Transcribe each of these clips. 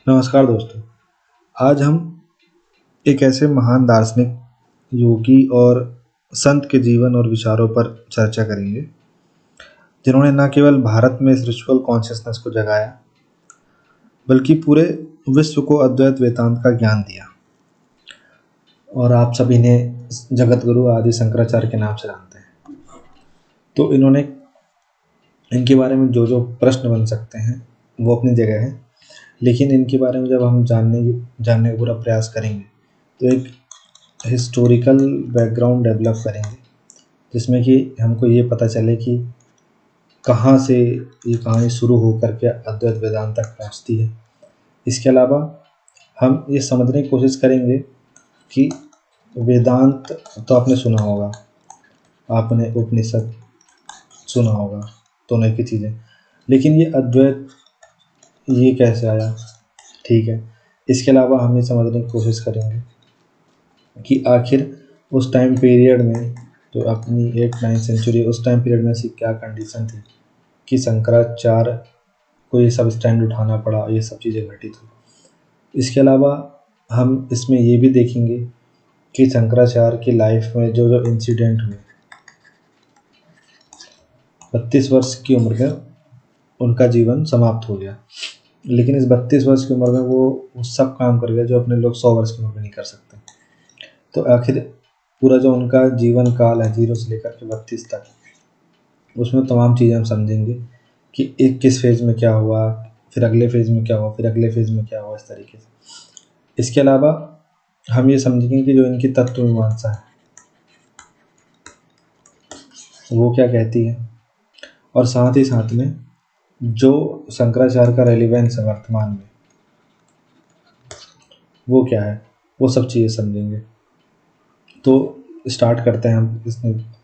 नमस्कार दोस्तों। आज हम एक ऐसे महान दार्शनिक, योगी और संत के जीवन और विचारों पर चर्चा करेंगे, जिन्होंने न केवल भारत में स्पिरिचुअल कॉन्शियसनेस को जगाया, बल्कि पूरे विश्व को अद्वैत वेदांत का ज्ञान दिया। और आप सभी इन्हें जगत गुरु आदि शंकराचार्य के नाम से जानते हैं। तो इन्होंने इनके बारे में जो जो प्रश्न बन सकते हैं वो अपनी जगह है, लेकिन इनके बारे में जब हम जानने का पूरा प्रयास करेंगे तो एक हिस्टोरिकल बैकग्राउंड डेवलप करेंगे, जिसमें कि हमको ये पता चले कि कहाँ से ये कहानी शुरू होकर के अद्वैत वेदांत तक पहुँचती है। इसके अलावा हम ये समझने की कोशिश करेंगे कि वेदांत तो आपने सुना होगा, आपने उपनिषद सुना होगा, दोनों एक ही चीज़ें, लेकिन ये अद्वैत ये कैसे आया। ठीक है, इसके अलावा हम ये समझने की कोशिश करेंगे कि आखिर उस टाइम पीरियड में, जो अपनी 8-9 सेंचुरी, उस टाइम पीरियड में ऐसी क्या कंडीशन थी कि शंकराचार्य को ये सब स्टैंड उठाना पड़ा, ये सब चीज़ें घटित हुई। इसके अलावा हम इसमें ये भी देखेंगे कि शंकराचार्य की लाइफ में जो जो इंसिडेंट हुए, 32 वर्ष की उम्र में उनका जीवन समाप्त हो गया, लेकिन इस 32 वर्ष की उम्र में वो सब काम कर गए जो अपने लोग 100 वर्ष की उम्र में नहीं कर सकते। तो आखिर पूरा जो उनका जीवन काल है 0 से लेकर के 32 तक, उसमें तमाम चीज़ें हम समझेंगे कि एक किस फेज़ में क्या हुआ, फिर अगले फेज़ में क्या हुआ, फिर अगले फेज़ में क्या हुआ, इस तरीके से। इसके अलावा हम ये समझेंगे कि जो इनकी तत्व मीमांसा है वो क्या कहती है, और साथ ही साथ में जो शंकराचार्य का रेलिवेंस है वर्तमान में वो क्या है, वो सब चीज़ें समझेंगे। तो स्टार्ट करते हैं हम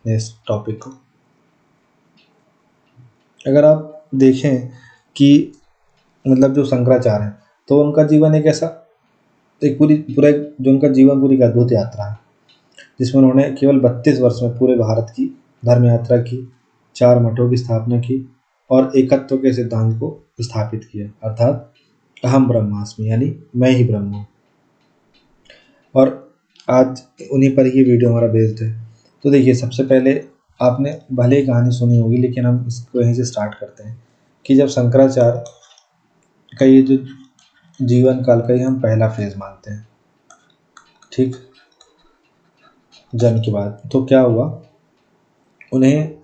इस टॉपिक को। अगर आप देखें कि मतलब जो शंकराचार्य हैं, तो उनका जीवन एक ऐसा एक जो उनका जीवन पूरी एक अद्भुत यात्रा है, जिसमें उन्होंने केवल 32 वर्ष में पूरे भारत की धर्म यात्रा की, 4 मठों की स्थापना की और एकत्व के सिद्धांत को स्थापित किया, अर्थात अहम ब्रह्मास्मि, यानी मैं ही ब्रह्म हूँ। और आज उन्हीं पर ही वीडियो हमारा बेस्ड है। तो देखिए, सबसे पहले आपने भले ही कहानी सुनी होगी, लेकिन हम इसको यहीं से स्टार्ट करते हैं कि जब शंकराचार्य का ये जो जीवन काल का ही हम पहला फेज मानते हैं, ठीक, जन्म के बाद, तो क्या हुआ, उन्हें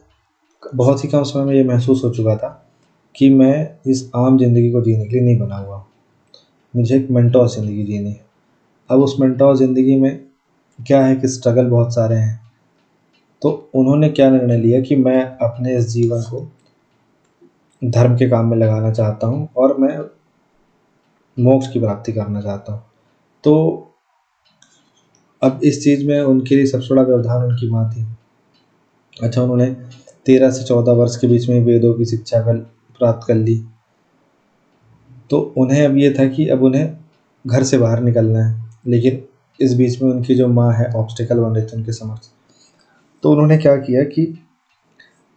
बहुत ही कम समय में ये महसूस हो चुका था कि मैं इस आम जिंदगी को जीने के लिए नहीं बना हुआ, मुझे एक मेंटोर ज़िंदगी जीनी है। अब उस मेंटोर ज़िंदगी में क्या है कि स्ट्रगल बहुत सारे हैं। तो उन्होंने क्या निर्णय लिया कि मैं अपने इस जीवन को धर्म के काम में लगाना चाहता हूँ और मैं मोक्ष की प्राप्ति करना चाहता हूँ। तो अब इस चीज़ में उनके लिए सबसे बड़ा व्यवधान उनकी माँ थी। अच्छा, उन्होंने 13 से 14 वर्ष के बीच में वेदों की शिक्षा प्राप्त कर ली। तो उन्हें अब ये था कि अब उन्हें घर से बाहर निकलना है, लेकिन इस बीच में उनकी जो माँ है ऑब्स्टिकल बन रही थी उनके समक्ष। तो उन्होंने क्या किया कि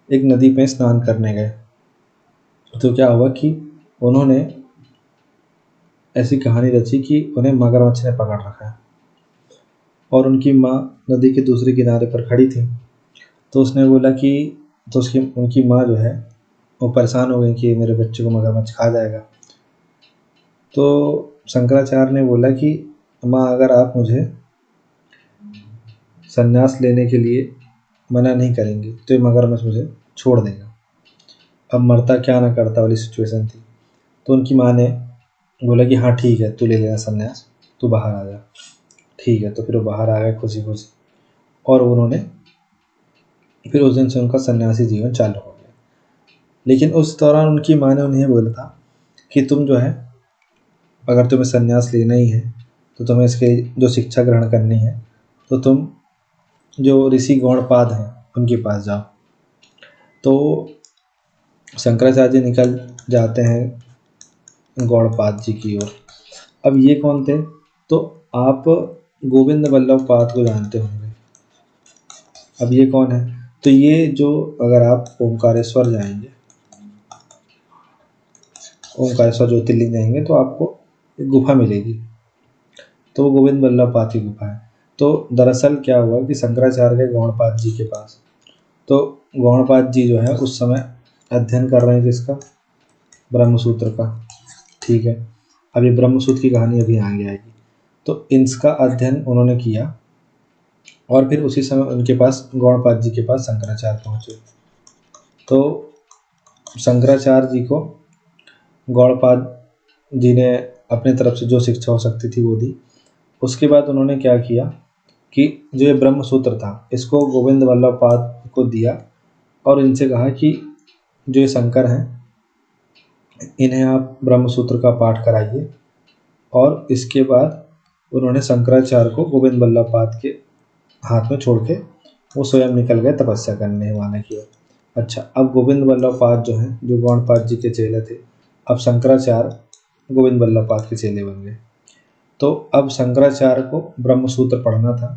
एक नदी में स्नान करने गए। तो क्या हुआ कि उन्होंने ऐसी कहानी रची कि उन्हें मगरमच्छ ने पकड़ रखा है और उनकी माँ नदी के दूसरे किनारे पर खड़ी थी। तो उसने बोला कि उनकी माँ जो है वो परेशान हो गई कि मेरे बच्चे को मगरमच्छ खा जाएगा। तो शंकराचार्य ने बोला कि माँ, अगर आप मुझे संन्यास लेने के लिए मना नहीं करेंगी तो ये मगरमच्छ मुझे छोड़ देगा। अब मरता क्या ना करता वाली सिचुएशन थी। तो उनकी माँ ने बोला कि हाँ ठीक है, तू ले लेना संन्यास, तू बाहर आ जा। ठीक है, तो फिर वो बाहर आ गए खुशी खुशी, और उन्होंने फिर उस दिन से उनका सन्यासी जीवन चालू हो गया। लेकिन उस दौरान उनकी माँ ने उन्हें बोला था कि तुम जो है, अगर तुम्हें सन्यास लेना ही है तो तुम्हें इसके जो शिक्षा ग्रहण करनी है तो तुम जो ऋषि गौड़पाद हैं उनके पास जाओ। तो शंकराचार्य जी निकल जाते हैं गौड़पाद जी की ओर। अब ये कौन थे, तो आप गोविंद वल्लभ पाद को जानते होंगे। अब ये कौन है, तो ये जो, अगर आप ओंकारेश्वर जाएंगे, ओंकारेश्वर ज्योतिर्लिंग जाएंगे, तो आपको एक गुफा मिलेगी, तो वो गोविंद वल्लभ पाद की गुफा है। तो दरअसल क्या हुआ कि शंकराचार्य गए गौड़पाद जी के पास। तो गौड़पाद जी जो है उस समय अध्ययन कर रहे हैं किसका, ब्रह्मसूत्र का। ठीक है, अब ये ब्रह्मसूत्र की कहानी अभी आगे आएगी। तो इसका अध्ययन उन्होंने किया और फिर उसी समय उनके पास गौड़पाद जी के पास शंकराचार्य पहुँचे। तो शंकराचार्य जी को गौड़पाद जी ने अपनी तरफ से जो शिक्षा हो सकती थी वो दी। उसके बाद उन्होंने क्या किया कि जो ये ब्रह्मसूत्र था इसको गोविंद वल्लभ पाद को दिया और इनसे कहा कि जो ये शंकर हैं इन्हें आप ब्रह्मसूत्र का पाठ कराइए। और इसके बाद उन्होंने शंकराचार्य को गोविंद वल्लभ पाद के हाथ में छोड़ के वो स्वयं निकल गए तपस्या करने हिमालय की ओर। अच्छा, अब गोविंद वल्लभ पाद जो हैं, जो गौड़पाद जी के चेले थे, अब शंकराचार्य गोविंद वल्लभ पाद के चेले बन गए। तो अब शंकराचार्य को ब्रह्मसूत्र पढ़ना था,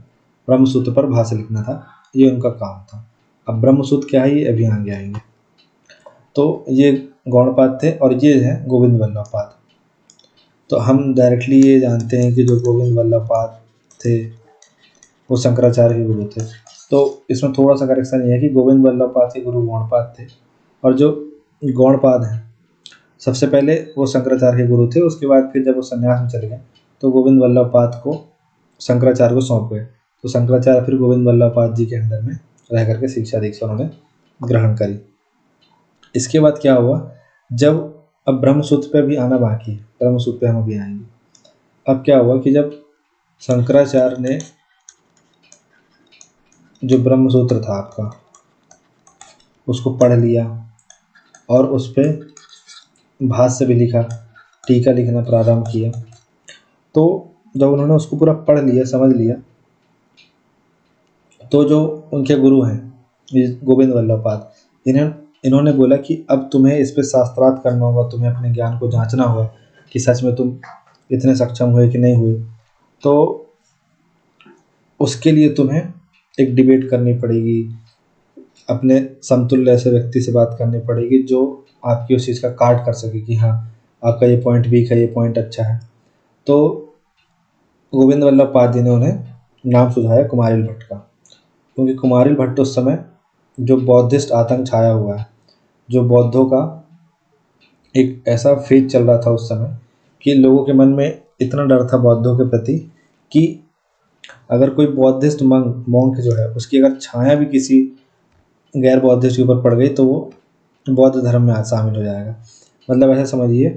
ब्रह्मसूत्र पर भाष्य लिखना था, ये उनका काम था। अब ब्रह्मसूत्र क्या है ये अभी आगे आएंगे। तो ये गौड़पाद थे और ये है गोविंद वल्लभ पाद। तो हम डायरेक्टली ये जानते हैं कि जो गोविंद वल्लभ पाद थे वो शंकराचार्य के गुरु थे। तो इसमें थोड़ा सा करेक्शन ये है कि गोविंद वल्लभ पाद के गुरु गौड़पाद थे और जो गौड़पाद हैं सबसे पहले वो शंकराचार्य के गुरु थे। उसके बाद फिर जब वो संन्यास में चले गए तो गोविंद वल्लभ पाद को शंकराचार्य को सौंप गए। तो शंकराचार्य फिर गोविंद वल्लभ पाद जी के अंदर में रह करके शिक्षा दीक्षा उन्होंने ग्रहण करी। इसके बाद क्या हुआ, जब अब ब्रह्मसूत्र पे भी आना बाकी है, ब्रह्मसूत्र पे हम अभी आएंगे। अब क्या हुआ कि जब शंकराचार्य ने जो ब्रह्मसूत्र था आपका उसको पढ़ लिया और उस पर भाष्य भी लिखा, टीका लिखना प्रारंभ किया। तो जब उन्होंने उसको पूरा पढ़ लिया, समझ लिया, तो जो उनके गुरु हैं गोविंद वल्लभ पाद, इन्होंने बोला कि अब तुम्हें इस पे शास्त्रार्थ करना होगा, तुम्हें अपने ज्ञान को जांचना होगा कि सच में तुम इतने सक्षम हुए कि नहीं हुए। तो उसके लिए तुम्हें एक डिबेट करनी पड़ेगी, अपने समतुल्य ऐसे व्यक्ति से बात करनी पड़ेगी जो आपकी उस चीज़ का काट कर सके कि हाँ आपका ये पॉइंट वीक है, ये पॉइंट अच्छा है। तो गोविंद वल्लभ पाद जी ने उन्हें नाम सुझाया कुमारिल भट्ट का, क्योंकि कुमारिल भट्ट उस समय जो बौद्धिस्ट आतंक छाया हुआ है, जो बौद्धों का एक ऐसा फेज चल रहा था उस समय कि लोगों के मन में इतना डर था बौद्धों के प्रति कि अगर कोई बौद्धिस्ट मॉन्क जो है उसकी अगर छाया भी किसी गैर बौद्धिस्ट के ऊपर पड़ गई तो वो बौद्ध धर्म में शामिल हो जाएगा। मतलब ऐसा समझिए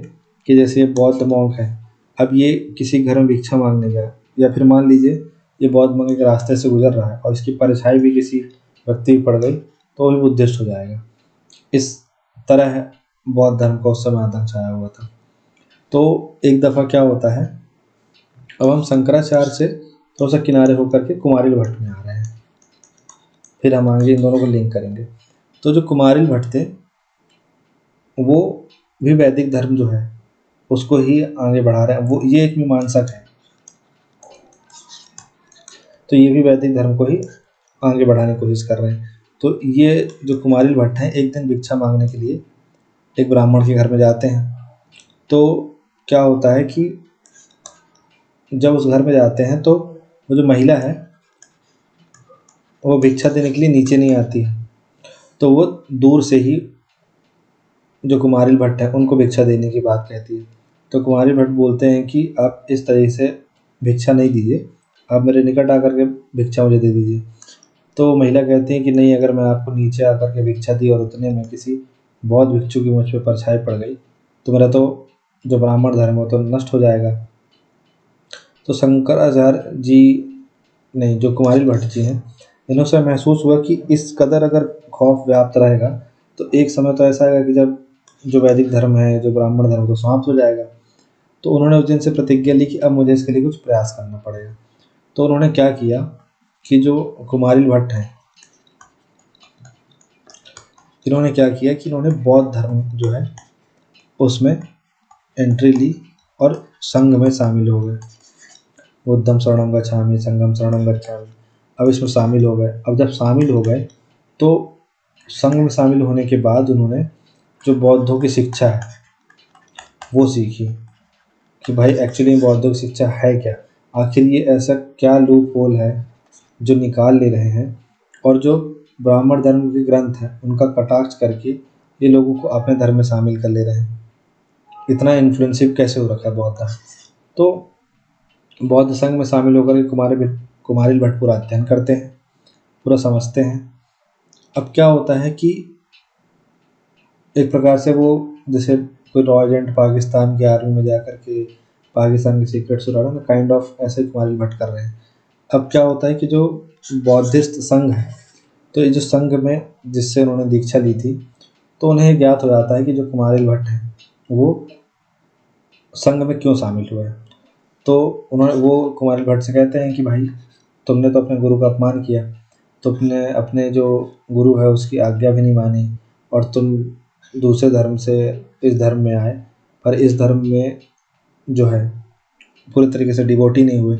कि जैसे ये बौद्ध मॉन्क है, अब ये किसी घर में भिक्षा मांगने गया, या फिर मान लीजिए ये बौद्ध मंदिर के रास्ते से गुजर रहा है और इसकी परछाई भी किसी व्यक्ति पर पड़ गई तो वो भी बुद्धिस्ट हो जाएगा। इस तरह बौद्ध धर्म का उस समय आतंक छाया हुआ था। तो एक दफ़ा क्या होता है, अब हम शंकराचार्य से थोड़ा सा किनारे होकर के कुमारिल भट्ट में आ रहे हैं, फिर हम आगे इन दोनों को लिंक करेंगे। तो जो कुमारिल भट्ट थे वो भी वैदिक धर्म जो है उसको ही आगे बढ़ा रहे हैं। वो ये एक मीमांसक है, तो ये भी वैदिक धर्म को ही आगे बढ़ाने की कोशिश कर रहे हैं। तो ये जो कुमारिल भट्ट हैं एक दिन भिक्षा मांगने के लिए एक ब्राह्मण के घर में जाते हैं। तो क्या होता है कि जब उस घर में जाते हैं तो वो जो महिला है वो भिक्षा देने के लिए नीचे नहीं आती है, तो वो दूर से ही जो कुमारिल भट्ट है उनको भिक्षा देने की बात कहती है। तो कुमारिल भट्ट बोलते हैं कि आप इस तरह से भिक्षा नहीं दीजिए, आप मेरे निकट आकर के भिक्षा मुझे दे दीजिए। तो महिला कहती है कि नहीं, अगर मैं आपको नीचे आकर के भिक्षा दी और उतने में किसी बौद्ध भिक्षु की मुझ पर परछाई पड़ गई तो मेरा तो जो ब्राह्मण धर्म है वो तो नष्ट हो जाएगा। तो शंकराचार्य जी नहीं, जो कुमारिल भट्ट जी हैं, इन्होंने महसूस हुआ कि इस कदर अगर खौफ व्याप्त रहेगा तो एक समय तो ऐसा आएगा कि जब जो वैदिक धर्म है, जो ब्राह्मण धर्म, तो समाप्त हो जाएगा। तो उन्होंने उस दिन से प्रतिज्ञा ली कि अब मुझे इसके लिए कुछ प्रयास करना पड़ेगा। तो उन्होंने क्या किया कि जो कुमारिल भट्ट हैं इन्होंने क्या किया कि इन्होंने बौद्ध धर्म जो है उसमें एंट्री ली और संघ में शामिल हो गए। बुद्धम शरणं गच्छामि, संघम शरणं गच्छामि, अब इसमें शामिल हो गए। अब जब शामिल हो गए तो संघ में शामिल होने के बाद उन्होंने जो बौद्धों की शिक्षा है वो सीखी। कि भाई एक्चुअली में बौद्धिक शिक्षा है क्या, आखिर ये ऐसा क्या लूप होल है जो निकाल ले रहे हैं, और जो ब्राह्मण धर्म के ग्रंथ हैं उनका कटाक्ष करके ये लोगों को अपने धर्म में शामिल कर ले रहे हैं। इतना इन्फ्लुएंसिव कैसे हो रखा है बौद्ध धर्म। तो बौद्ध संघ में शामिल होकर के कुमारिल भट्ट पूरा अध्ययन करते हैं, पूरा समझते हैं। अब क्या होता है कि एक प्रकार से वो, जैसे कोई रॉ एजेंट पाकिस्तान की आर्मी में जा करके पाकिस्तान के सीक्रेट चुरा रहा है ना, काइंड ऑफ ऐसे कुमारिल भट्ट कर रहे हैं। अब क्या होता है कि जो बौद्धिस्ट संघ है, तो ये जो संघ में जिससे उन्होंने दीक्षा ली थी, तो उन्हें ज्ञात हो जाता है कि जो कुमारिल भट्ट हैं वो संघ में क्यों शामिल हुए हैं। तो उन्होंने वो कुमारिल भट्ट से कहते हैं कि भाई तुमने तो अपने गुरु का अपमान किया, तुमने अपने जो गुरु है उसकी आज्ञा भी नहीं मानी, और तुम दूसरे धर्म से इस धर्म में आए, पर इस धर्म में जो है पूरे तरीके से डिवोटी नहीं हुए।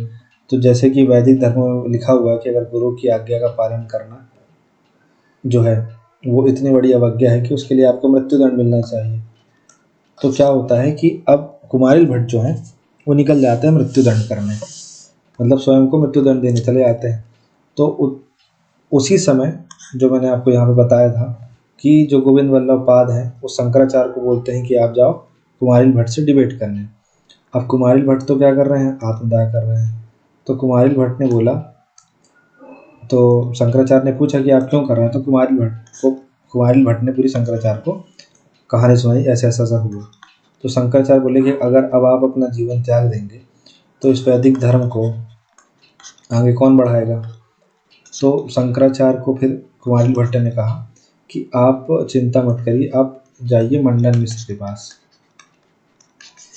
तो जैसे कि वैदिक धर्म में लिखा हुआ है कि अगर गुरु की आज्ञा का पालन करना जो है वो इतनी बड़ी अवज्ञा है कि उसके लिए आपको मृत्युदंड मिलना चाहिए। तो क्या होता है कि अब कुमारिल भट्ट जो हैं वो निकल जाते हैं मृत्युदंड करने, मतलब स्वयं को मृत्युदंड देने चले जाते हैं। तो उसी समय जो मैंने आपको यहाँ पे बताया था कि जो गोविंद वल्लभ पाद हैं वो शंकराचार्य को बोलते हैं कि आप जाओ कुमारिल भट्ट से डिबेट करने। अब कुमारिल भट्ट तो क्या कर रहे हैं, आत्मदाह कर रहे हैं। तो कुमारिल भट्ट ने बोला, तो शंकराचार्य ने पूछा कि आप क्यों कर रहे हैं, तो कुमारिल भट्ट ने पूरी शंकराचार्य को कहानी सुनाई, ऐसा ऐसा ऐसा हुआ। तो शंकराचार्य बोले कि अगर अब आप अपना जीवन त्याग देंगे तो इस वैदिक धर्म को आगे कौन बढ़ाएगा। तो शंकराचार्य को फिर कुमारिल भट्ट ने कहा कि आप चिंता मत करिए, आप जाइए मंडन मिश्र के पास।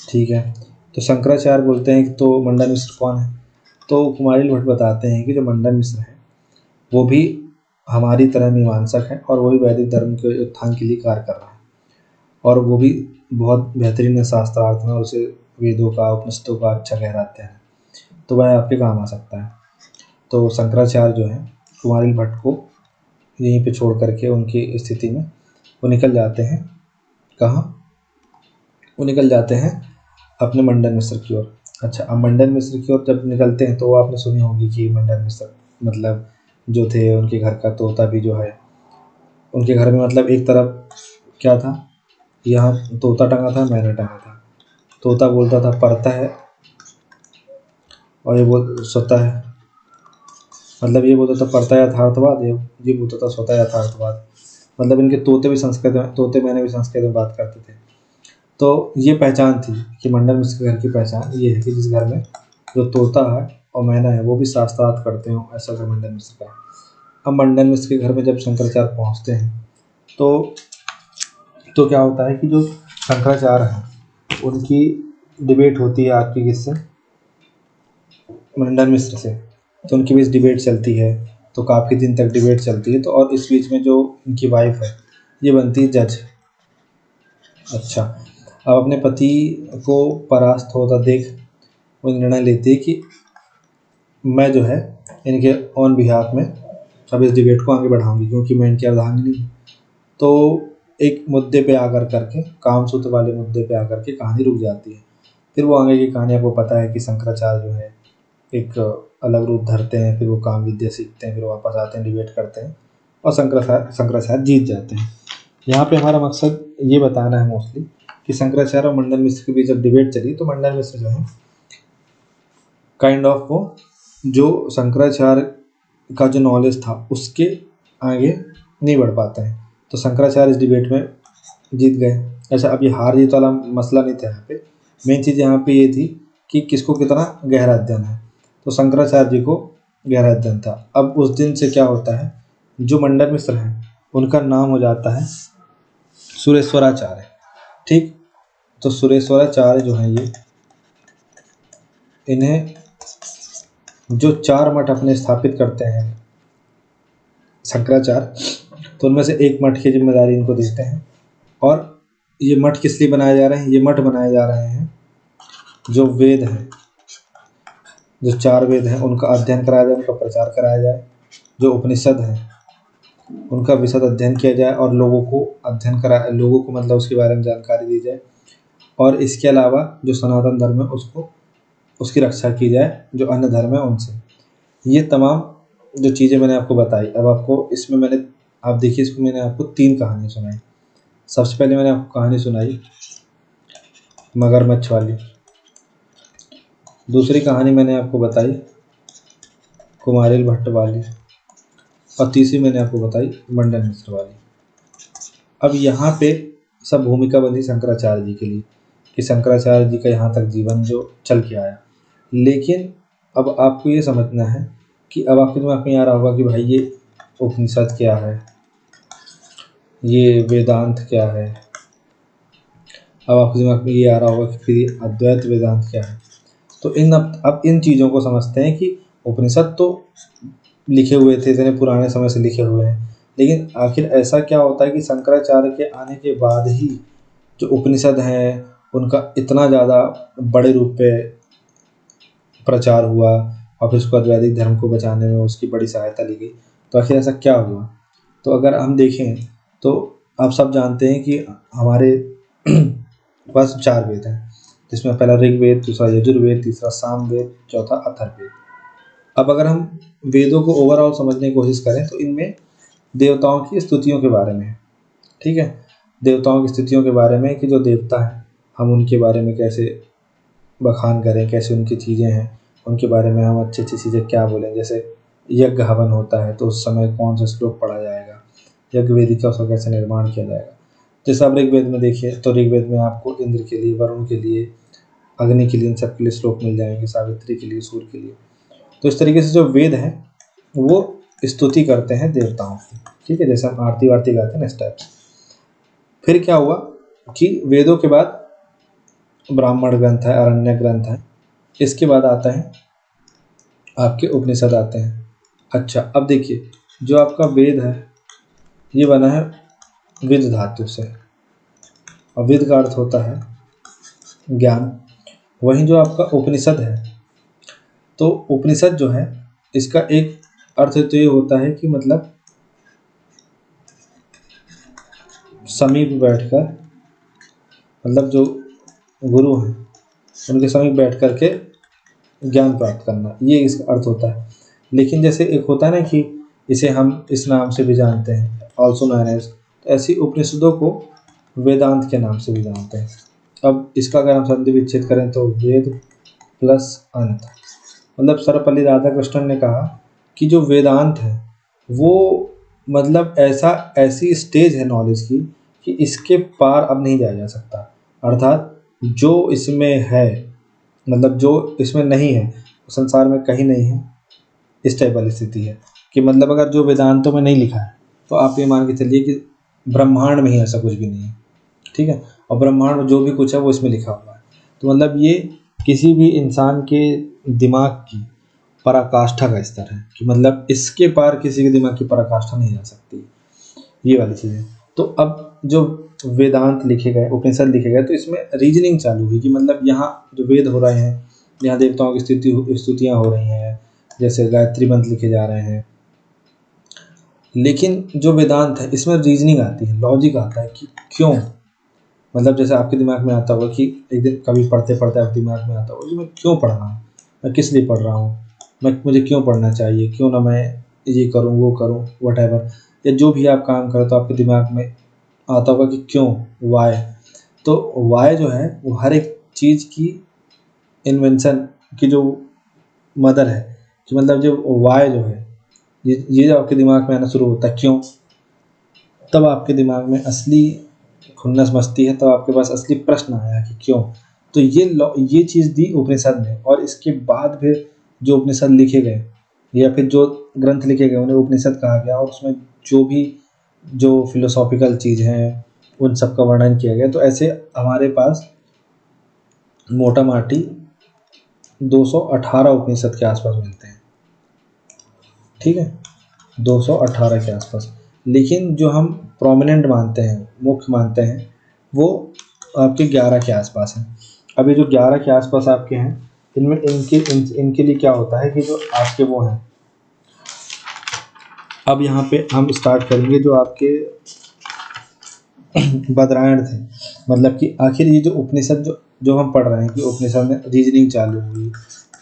ठीक है, तो शंकराचार्य बोलते हैं कि तो मंडन मिश्र कौन है। तो कुमारिल भट्ट बताते हैं कि जो मंडन मिश्र है वो भी हमारी तरह मीमांसक है, और वही वैदिक धर्म के उत्थान के लिए कार्य कर रहा है, और वो भी बहुत बेहतरीन शास्त्रार्थ में, और उसे वेदों का उपनिषदों का अच्छा गहराते हैं, तो वह आपके काम आ सकता है। तो शंकराचार्य जो है कुमारिल भट्ट को यहीं पे छोड़ करके उनकी स्थिति में वो निकल जाते हैं। कहाँ वो निकल जाते हैं, अपने मंडन मिश्र की ओर। अच्छा, अब मंडन मिश्र की ओर जब निकलते हैं तो वो आपने सुनी होगी कि मंडन मिश्र मतलब जो थे उनके घर का तोता भी जो है, उनके घर में मतलब एक तरफ क्या था, यहाँ तोता टंगा था, मैंने टंगा था। तोता बोलता था पढ़ता है, और ये बोल सोता है, मतलब ये बोलता था पढ़ता है यथार्थवाद, ये बोलता था सोता है यथार्थवाद। मतलब इनके तोते भी संस्कृत में, तोते मैंने भी संस्कृत में बात करते थे। तो ये पहचान थी कि मंडन मिश्र के घर की पहचान ये है कि जिस घर में जो तोता है और मैना है वो भी शास्त्रार्थ करते हो, ऐसा घर मंडन मिश्र का है। अब मंडन मिश्र के घर में जब शंकराचार्य पहुँचते हैं तो क्या होता है कि जो शंकराचार्य हैं उनकी डिबेट होती है आपकी किससे, मंडन मिश्र से। तो उनके बीच डिबेट चलती है, तो काफ़ी दिन तक डिबेट चलती है। तो और इस बीच में जो उनकी वाइफ है ये बनती है जज। अच्छा, अब अपने पति को परास्त होता देख वो निर्णय लेती है कि मैं जो है इनके ऑन बिहाफ में अब इस डिबेट को आगे बढ़ाऊंगी, क्योंकि मैं इनकी अर्धांगिनी हूँ। तो एक मुद्दे पे आकर करके, कामसूत्र वाले मुद्दे पे आकर के कहानी रुक जाती है। फिर वो आगे की कहानी आपको पता है कि शंकराचार्य जो है एक अलग रूप धरते हैं, फिर वो काम विद्या सीखते हैं, फिर वापस आते हैं, डिबेट करते हैं, और शंकराचार्य जीत जाते हैं। यहाँ पे हमारा मकसद ये बताना है मोस्टली कि शंकराचार्य और मंडन मिश्र के बीच जब डिबेट चली तो मंडन मिश्र जो है काइंड ऑफ वो जो शंकराचार्य का जो नॉलेज था उसके आगे नहीं बढ़ पाते हैं। तो शंकराचार्य इस डिबेट में जीत गए। अच्छा, अब ये हार जीत वाला मसला नहीं था यहाँ पे, मेन चीज़ यहाँ पे ये थी कि किसको कितना गहरा अध्ययन है। तो शंकराचार्य जी को गहरा अध्ययन था। अब उस दिन से क्या होता है, जो मंडन मिश्र हैं उनका नाम हो जाता है सुरेश्वराचार्य। ठीक, तो सुरेश्वराचार्य जो है ये, इन्हें जो 4 मठ अपने स्थापित करते हैं शंकराचार्य, तो उनमें से एक मठ की जिम्मेदारी इनको देते हैं। और ये मठ किस लिए बनाए जा रहे हैं, ये मठ बनाए जा रहे हैं जो वेद हैं, जो 4 वेद हैं उनका अध्ययन कराया जाए, उनका प्रचार कराया जाए। जो उपनिषद हैं उनका विशद अध्ययन किया जाए, और लोगों को मतलब उसके बारे में जानकारी दी जाए। और इसके अलावा जो सनातन धर्म है उसको उसकी रक्षा की जाए जो अन्य धर्म है उनसे। ये तमाम जो चीज़ें मैंने आपको बताई, अब आपको इसमें मैंने आप देखिए इसमें मैंने आपको 3 कहानी सुनाई। सबसे पहले मैंने आपको कहानी सुनाई मगरमच्छ वाली, दूसरी कहानी मैंने आपको बताई कुमारिल भट्ट वाली, और तीसरी मैंने आपको बताई मंडन मिश्र वाली। अब यहाँ पे सब भूमिका बनी शंकराचार्य जी के लिए कि शंकराचार्य जी का यहाँ तक जीवन जो चल के आया। लेकिन अब आपको ये समझना है कि अब आपके दिमाग में आ रहा होगा कि भाई ये उपनिषद क्या है, ये वेदांत क्या है। अब आपके दिमाग में ये आ रहा होगा कि फिर ये अद्वैत वेदांत क्या है। तो अब इन चीज़ों को समझते हैं कि उपनिषद तो लिखे हुए थे, इतने पुराने समय से लिखे हुए हैं, लेकिन आखिर ऐसा क्या होता है कि शंकराचार्य के आने के बाद ही जो उपनिषद हैं उनका इतना ज़्यादा बड़े रूप पे प्रचार हुआ और फिर उसके बाद वैदिक धर्म को बचाने में उसकी बड़ी सहायता ली गई। तो आखिर ऐसा क्या हुआ? तो अगर हम देखें तो आप सब जानते हैं कि हमारे पास 4 वेद हैं, जिसमें पहला ऋग्वेद, दूसरा यजुर्वेद, तीसरा सामवेद, चौथा अथर्ववेद। अब अगर हम वेदों को ओवरऑल समझने की कोशिश करें तो इनमें देवताओं की स्तुतियों के बारे में है, ठीक है, देवताओं की स्तुतियों के बारे में कि जो देवता हैं हम उनके बारे में कैसे बखान करें, कैसे उनकी चीज़ें हैं, उनके बारे में हम अच्छी अच्छी चीज़ें क्या बोलें। जैसे यज्ञ हवन होता है तो उस समय कौन सा श्लोक पढ़ा जाएगा, यज्ञ वेदिका उसका कैसे निर्माण किया जाएगा। जैसे आप ऋग्वेद में देखिए तो ऋग्वेद में आपको इंद्र के लिए, वरुण के लिए, अग्नि के लिए, इन सब के लिए श्लोक मिल जाएंगे, सावित्री के लिए, सूर्य के लिए। तो इस तरीके से जो वेद हैं वो स्तुति करते हैं देवताओं की, ठीक है, जैसे हम आरती वारती गाते हैं ना इस टाइप से। फिर क्या हुआ कि वेदों के बाद ब्राह्मण ग्रंथ है, अरण्य ग्रंथ है, इसके बाद आता है आपके उपनिषद आते हैं। अच्छा, अब देखिए जो आपका वेद है ये बना है विद धातु से, और विद का अर्थ होता है ज्ञान। वहीं जो आपका उपनिषद है तो उपनिषद जो है इसका एक अर्थ तो ये होता है कि मतलब समीप बैठकर, मतलब जो गुरु हैं उनके समीप बैठ कर के ज्ञान प्राप्त करना, ये इसका अर्थ होता है। लेकिन जैसे एक होता है ना कि इसे हम इस नाम से भी जानते हैं, ऑल्सो नोन एज, तो ऐसी उपनिषदों को वेदांत के नाम से भी जानते हैं। अब इसका अगर हम संधि विच्छेद करें तो वेद प्लस अंत, मतलब सर्वपल्ली राधाकृष्णन ने कहा कि जो वेदांत है वो मतलब ऐसी स्टेज है नॉलेज की कि इसके पार अब नहीं जाया जा सकता। अर्थात जो इसमें है, मतलब जो इसमें नहीं है संसार में कहीं नहीं है, इस टाइप वाली स्थिति है कि मतलब अगर जो वेदांतों में नहीं लिखा है तो आप ये मान के चलिए कि ब्रह्मांड में ही ऐसा कुछ भी नहीं है, ठीक है, और ब्रह्मांड में जो भी कुछ है वो इसमें लिखा हुआ है। तो मतलब ये किसी भी इंसान के दिमाग की पराकाष्ठा का स्तर है कि मतलब इसके पार किसी के दिमाग की पराकाष्ठा नहीं जा सकती, ये वाली चीज़ है। तो अब जो वेदांत लिखे गए, उपनिषद लिखे गए, तो इसमें रीजनिंग चालू हुई कि मतलब यहाँ जो वेद हो रहे हैं, यहाँ देवताओं की स्तुतियाँ हो रही हैं, जैसे गायत्री मंत्र लिखे जा रहे हैं। लेकिन जो वेदांत है इसमें रीजनिंग आती है, लॉजिक आता है कि क्यों, मतलब जैसे आपके दिमाग में आता होगा कि एक दिन कभी पढ़ते पढ़ते आपके दिमाग में आता होगा कि मैं क्यों पढ़ रहा हूँ, मैं किस लिए पढ़ रहा हूँ, मुझे क्यों पढ़ना चाहिए, क्यों ना मैं ये करूँ वो करूँ, वट, या जो भी आप काम करो तो आपके दिमाग में आता होगा कि क्यों, वाई। तो वाई जो है वो हर एक चीज़ की इन्वेंशन की जो मदर है, कि मतलब जो वाई जो है ये जब आपके दिमाग में आना शुरू होता है क्यों, तब आपके दिमाग में असली खुन्नस मस्ती है, तब आपके पास असली प्रश्न आया कि क्यों। तो ये चीज़ दी उपनिषद ने, और इसके बाद फिर जो उपनिषद लिखे गए या फिर जो ग्रंथ लिखे गए उन्हें उपनिषद कहा गया, और उसमें जो भी जो फिलोसॉफिकल चीज़ हैं उन सब का वर्णन किया गया। तो ऐसे हमारे पास मोटा माटी 218 उपनिषद के आसपास मिलते हैं, ठीक है, 218 के आसपास। लेकिन जो हम प्रोमिनेंट मानते हैं, मुख्य मानते हैं, वो आपके 11 के आसपास हैं। अब ये जो 11 के आसपास आपके हैं, इनमें इनके लिए क्या होता है कि जो आपके वो हैं, अब यहाँ पे हम स्टार्ट करेंगे जो आपके बदरायण थे। मतलब कि आखिर ये जो उपनिषद जो जो हम पढ़ रहे हैं कि उपनिषद में रीजनिंग चालू हुई,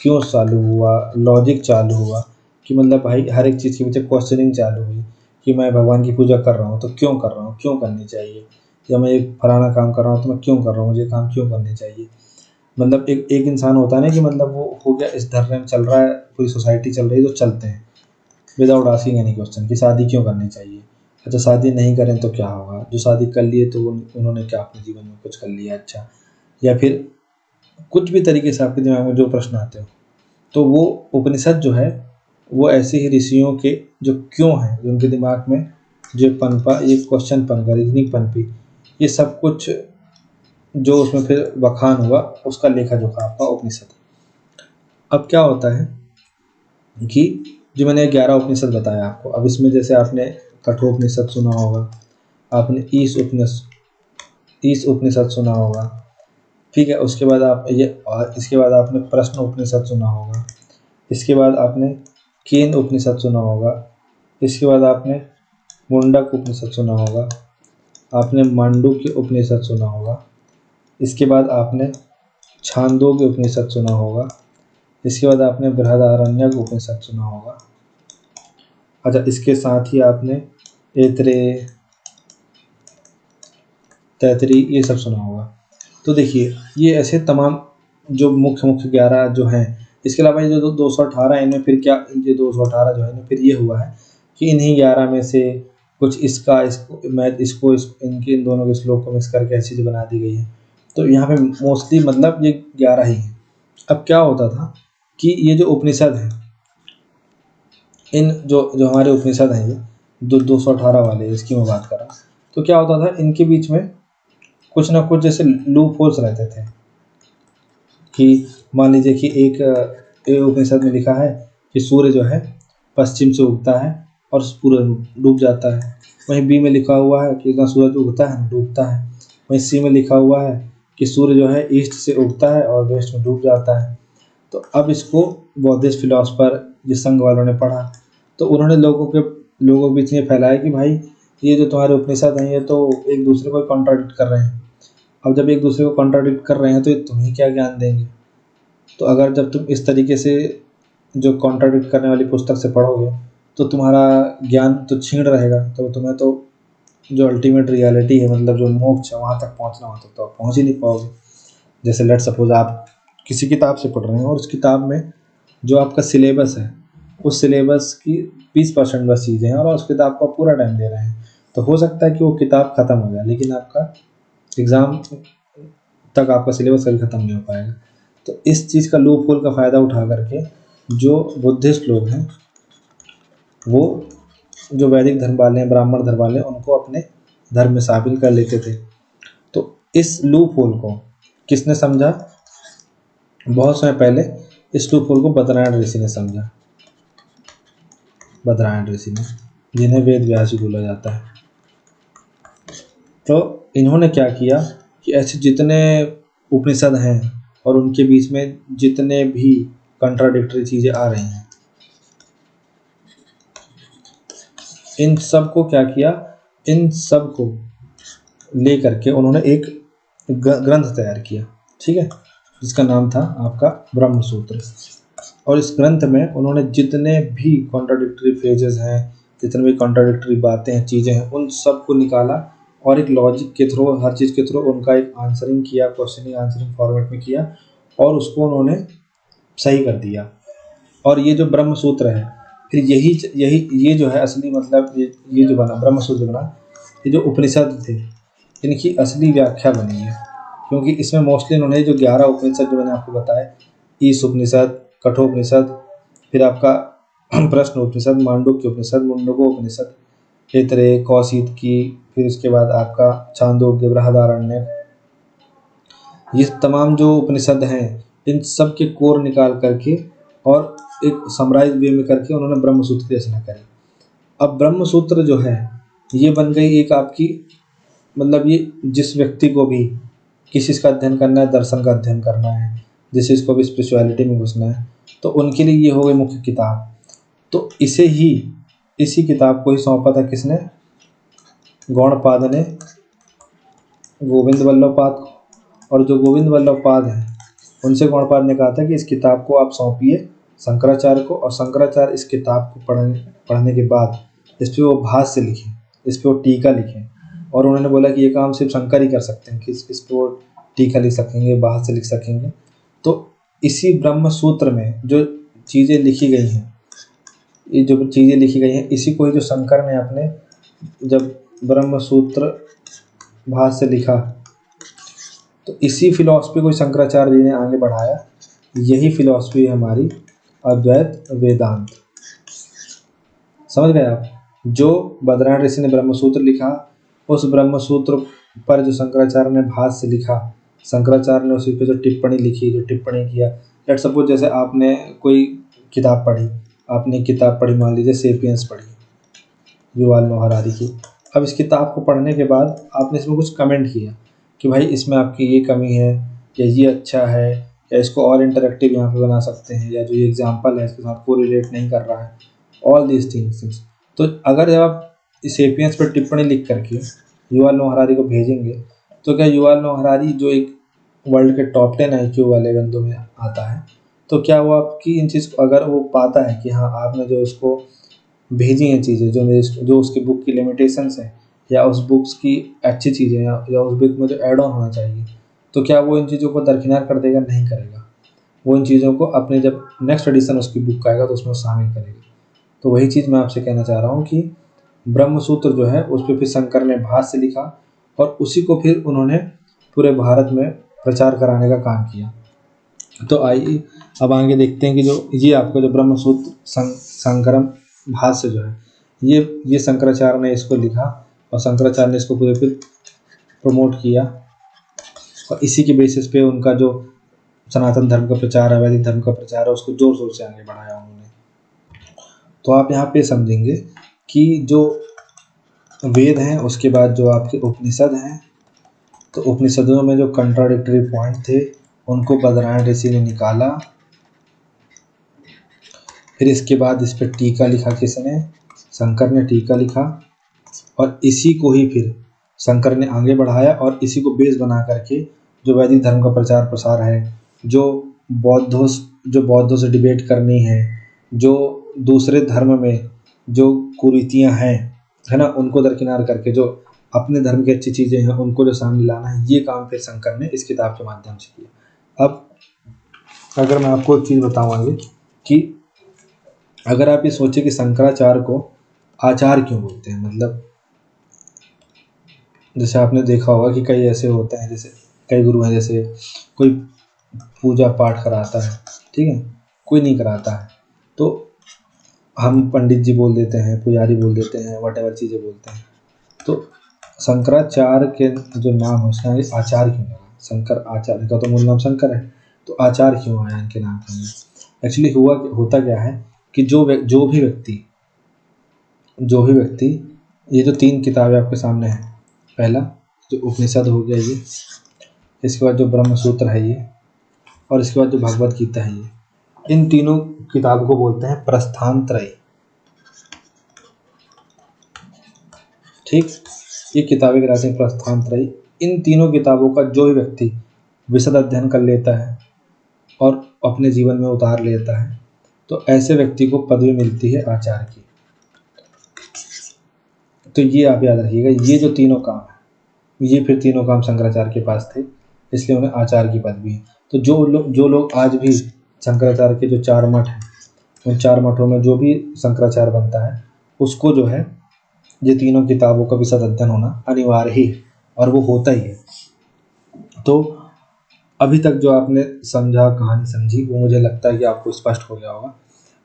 क्यों चालू हुआ, लॉजिक चालू हुआ, कि मतलब भाई हर एक चीज़ के पीछे क्वेश्चनिंग चालू हुई कि मैं भगवान की पूजा कर रहा हूँ तो क्यों कर रहा हूँ, क्यों करनी चाहिए, या मैं एक फलाना काम कर रहा हूँ तो मैं क्यों कर रहा हूँ, मुझे काम क्यों करनी चाहिए। मतलब एक एक इंसान होता है ना कि मतलब वो हो गया इस धर्म में चल रहा है, पूरी सोसाइटी चल रही है तो चलते हैं विदाउट आस्किंग एनी क्वेश्चन कि शादी क्यों करनी चाहिए। अच्छा शादी नहीं करें तो क्या होगा, जो शादी कर लिए तो उन्होंने क्या अपने जीवन में कुछ कर लिया अच्छा, या फिर कुछ भी तरीके से आपके दिमाग में जो प्रश्न आते हो। तो वो उपनिषद जो है वो ऐसे ही ऋषियों के जो क्यों हैं, जो उनके दिमाग में जो पनपा, ये क्वेश्चन पनपा, रीजनिंग पनपी, ये सब कुछ जो उसमें फिर बखान हुआ उसका लेखा जोखा आपका उपनिषद। अब क्या होता है कि जो मैंने 11 उपनिषद बताया आपको, अब इसमें जैसे आपने कठोपनिषद सुना होगा, आपने ईश उपनिषद सुना होगा, ठीक है। उसके बाद आप ये, और इसके बाद आपने प्रश्न उपनिषद सुना होगा, इसके बाद आपने केन उपनिषद सुना होगा, इसके बाद आपने मुंडक उपनिषद सुना होगा, आपने मांडुक्य उपनिषद सुना होगा, इसके बाद आपने छांदोग्य उपनिषद सुना होगा, इसके बाद आपने बृहदारण्यक उपनिषद सुना होगा। अच्छा इसके साथ ही आपने ऐत्रेय, तैतरीय ये सब सुना होगा। तो देखिए ये ऐसे तमाम जो मुख्य मुख्य 11 जो हैं, इसके अलावा ये जो 218 इनमें फिर क्या, ये 218 जो है इनमें फिर ये हुआ है कि इन्हीं 11 में से कुछ इसका इसको मैं इसको इनके इन दोनों के श्लोक को मिक्स करके ऐसी चीज़ बना दी गई है। तो यहाँ पे मोस्टली मतलब ये 11 ही हैं। अब क्या होता था कि ये जो उपनिषद हैं, इन जो जो हमारे उपनिषद हैं, ये 218 वाले इसकी मैं बात कर रहा हूँ, तो क्या होता था इनके बीच में कुछ ना कुछ जैसे लूप होल्स रहते थे। कि मान लीजिए कि एक उपनिषद में लिखा है कि सूर्य जो है पश्चिम से उगता है और पूरा डूब जाता है। वहीं बी में लिखा हुआ है कि ना सूरज उगता है ना डूबता है। वहीं सी में लिखा हुआ है कि सूर्य जो है ईस्ट से उगता है और वेस्ट में डूब जाता है। तो अब इसको बौद्धिस्ट फिलोसफर जिस संघ वालों ने पढ़ा, तो उन्होंने लोगों के बीच में फैलाया कि भाई ये जो तुम्हारे उपनिषद हैं ये तो एक दूसरे को कॉन्ट्राडिक्ट कर रहे हैं। अब जब एक दूसरे को कॉन्ट्राडिक्ट कर रहे हैं तो ये तुम्हें क्या ज्ञान देंगे। तो अगर जब तुम इस तरीके से जो कॉन्ट्राडिक्ट करने वाली पुस्तक से पढ़ोगे तो तुम्हारा ज्ञान तो छीण रहेगा, तो तुम्हें तो जो अल्टीमेट रियलिटी है, मतलब जो मोक्ष है वहाँ तक पहुँचना होता तो आप पहुँच ही नहीं पाओगे। जैसे लेट सपोज आप किसी किताब से पढ़ रहे हैं और उस किताब में जो आपका सिलेबस है उस सिलेबस की 20% बस चीज़ें हैं और उस किताब को आप पूरा टाइम दे रहे हैं, तो हो सकता है कि वो किताब ख़त्म हो जाए लेकिन आपका एग्ज़ाम तक आपका सिलेबस कभी ख़त्म नहीं हो पाएगा। तो इस चीज़ का लूप होल का फ़ायदा उठा करके जो बुद्धिस्ट लोग हैं वो जो वैदिक धर्म वाले हैं, ब्राह्मण धर्म वाले हैं, उनको अपने धर्म में शामिल कर लेते थे। तो इस लूप होल को किसने समझा? बहुत समय पहले इस लूप होल को बदरायण ऋषि ने समझा। बदरायण ऋषि ने, जिन्हें वेद व्यास भी बोला जाता है। तो इन्होंने क्या किया कि ऐसे जितने उपनिषद हैं और उनके बीच में जितने भी कंट्राडिक्टरी चीज़ें आ रही हैं, इन सब को क्या किया, इन सब को ले करके उन्होंने एक ग्रंथ तैयार किया, ठीक है, जिसका नाम था आपका ब्रह्म सूत्र। और इस ग्रंथ में उन्होंने जितने भी कॉन्ट्राडिक्टरी फ्रेजेस हैं, जितने भी कॉन्ट्राडिक्टरी बातें हैं, चीज़ें हैं, उन सब को निकाला और एक लॉजिक के थ्रू, हर चीज़ के थ्रू उनका एक आंसरिंग किया, क्वेश्चनिंग आंसरिंग फॉर्मेट में किया और उसको उन्होंने सही कर दिया। और ये जो ब्रह्म सूत्र है, फिर यही यही ये जो है असली मतलब ये जो बना ब्रह्म सूत्र बना, ये जो उपनिषद थे इनकी असली व्याख्या बनी है। क्योंकि इसमें मोस्टली उन्होंने जो 11 उपनिषद जो मैंने आपको बताए, ईश उपनिषद, कठोपनिषद, फिर आपका प्रश्न उपनिषद, मांडुक्य उपनिषद, मुंडको उपनिषद, ऐतरेय, कौशिकी, फिर इसके बाद आपका छांदोग्य, बृहदारण्यक, ये तमाम जो उपनिषद हैं इन सब के कोर निकाल करके और एक समराइज वे में करके उन्होंने ब्रह्म सूत्र की रचना करी। अब ब्रह्म सूत्र जो है ये बन गई एक आपकी, मतलब ये जिस व्यक्ति को भी किस चीज़ का अध्ययन करना है, दर्शन का अध्ययन करना है, जिस चीज़ को भी स्पिरिचुअलिटी में घुसना है, तो उनके लिए ये हो गई मुख्य किताब। तो इसी किताब को ही सौंपा था किसने? गौड़पाद ने गोविंद वल्लभ पाद को, और जो गोविंद वल्लभ पाद हैं उनसे गौड़पाद ने कहा था कि इस किताब को आप सौंपिए शंकराचार्य को, और शंकराचार्य इस किताब को पढ़ने के बाद इस पे वो भाष्य लिखें, इस पे वो टीका लिखें। और उन्होंने बोला कि ये काम सिर्फ शंकर ही कर सकते हैं कि इस पे वो टीका लिख सकेंगे, भाष्य लिख सकेंगे। तो इसी ब्रह्म सूत्र में जो चीज़ें लिखी गई हैं, ये जो चीज़ें लिखी गई हैं, इसी को ही जो शंकर ने अपने जब ब्रह्म सूत्र भाष्य लिखा, तो इसी फिलॉसफी को शंकराचार्य जी ने आगे बढ़ाया। यही फिलॉसफी है हमारी अद्वैत वेदांत। समझ गए आप? जो बद्रनाथ ऋषि ने ब्रह्मसूत्र लिखा, उस ब्रह्मसूत्र पर जो शंकराचार्य ने भाष्य लिखा, शंकराचार्य ने उसी पे जो टिप्पणी लिखी, जो टिप्पणी किया, लेट सपोज जैसे आपने कोई किताब पढ़ी, आपने किताब पढ़ी, मान लीजिए सेपियंस पढ़ी युval नोह हरारी की। अब इस किताब को पढ़ने के बाद आपने इसमें कुछ कमेंट किया कि भाई इसमें आपकी ये कमी है, या ये अच्छा है, या इसको और इंटरेक्टिव यहाँ पे बना सकते हैं, या जो ये एग्जाम्पल है इसके साथ को रिलेट नहीं कर रहा है, ऑल दीज थिंग्स। तो अगर जब आप इस सेपियंस पर टिप्पणी लिख करके युval नोह हरारी को भेजेंगे, तो क्या युval नोह हरारी जो एक वर्ल्ड के टॉप 10 IQ वाले बंदों में आता है, तो क्या वो आपकी इन चीज़ को अगर वो पाता है कि हाँ आपने जो उसको भेजी हैं चीज़ें, जो उसकी बुक की लिमिटेशंस हैं, या उस बुक्स की अच्छी चीज़ें, या उस बुक में जो एड ऑन होना चाहिए, तो क्या वो इन चीज़ों को दरकिनार कर देगा? नहीं करेगा। वो इन चीज़ों को अपने जब नेक्स्ट एडिशन उसकी बुक का आएगा तो उसमें शामिल करेगा। तो वही चीज़ मैं आपसे कहना चाह रहा हूँ कि ब्रह्मसूत्र जो है उस पर फिर शंकर ने भाष्य लिखा, और उसी को फिर उन्होंने पूरे भारत में प्रचार कराने का काम किया। तो आइए अब आगे देखते हैं कि जो ये आपका जो ब्रह्मसूत्र संकरम भाष्य जो है, ये शंकराचार्य ने इसको लिखा, और शंकराचार्य ने इसको पूरे फिर प्रमोट किया, और इसी के बेसिस पे उनका जो सनातन धर्म का प्रचार है, वैदिक धर्म का प्रचार है, उसको जोर शोर से आगे बढ़ाया उन्होंने। तो आप यहाँ पे समझेंगे कि जो वेद हैं, उसके बाद जो आपके उपनिषद हैं, तो उपनिषदों में जो कंट्राडिक्टरी पॉइंट थे उनको बद्रनाथ ऋषि ने निकाला। फिर इसके बाद इस पर टीका लिखा, किसने? शंकर ने टीका लिखा, और इसी को ही फिर शंकर ने आगे बढ़ाया, और इसी को बेस बना करके जो वैदिक धर्म का प्रचार प्रसार है, जो बौद्धों से डिबेट करनी है, जो दूसरे धर्म में जो कुरीतियाँ हैं, है ना, उनको दरकिनार करके जो अपने धर्म की अच्छी चीज़ें हैं उनको जो सामने लाना है, ये काम फिर शंकर ने इस किताब के माध्यम से किया। अब अगर मैं आपको एक चीज़ बताऊँ आगे, कि अगर आप ये सोचे कि शंकराचार्य को आचार्य क्यों बोलते हैं, मतलब जैसे आपने देखा होगा कि कई ऐसे होते हैं, जैसे कई गुरु हैं, जैसे कोई पूजा पाठ कराता है, ठीक है, कोई नहीं कराता है, तो हम पंडित जी बोल देते हैं, पुजारी बोल देते हैं, वटेवर चीज़ें बोलते हैं। तो शंकराचार्य के जो नाम है उसका आगे आचार्य क्यों लगा? शंकर आचार्य का तो मूल नाम शंकर है, तो आचार्य क्यों आया इनके नाम के अंदर? एक्चुअली होता क्या है कि जो भी व्यक्ति ये जो 3 किताबें आपके सामने हैं, पहला जो उपनिषद हो गया ये, इसके बाद जो ब्रह्मसूत्र है ये, और इसके बाद जो भगवत गीता है ये, इन तीनों किताबों को बोलते हैं प्रस्थान त्रय। ठीक, ये किताबें कहलाती हैं प्रस्थान त्रय। इन तीनों किताबों का जो भी व्यक्ति विशद अध्ययन कर लेता है और अपने जीवन में उतार लेता है, तो ऐसे व्यक्ति को पदवी मिलती है आचार्य की। तो ये आप याद रखिएगा, ये जो तीनों काम है, ये फिर तीनों काम शंकराचार्य के पास थे, इसलिए उन्हें आचार्य की पदवी है। तो जो लोग आज भी शंकराचार्य के जो 4 मठ हैं, उन 4 मठों में जो भी शंकराचार्य बनता है, उसको जो है ये तीनों किताबों का विशद अध्ययन होना अनिवार्य ही है, और वो होता ही है। तो अभी तक जो आपने समझा, कहानी समझी, वो मुझे लगता है कि आपको स्पष्ट हो गया होगा।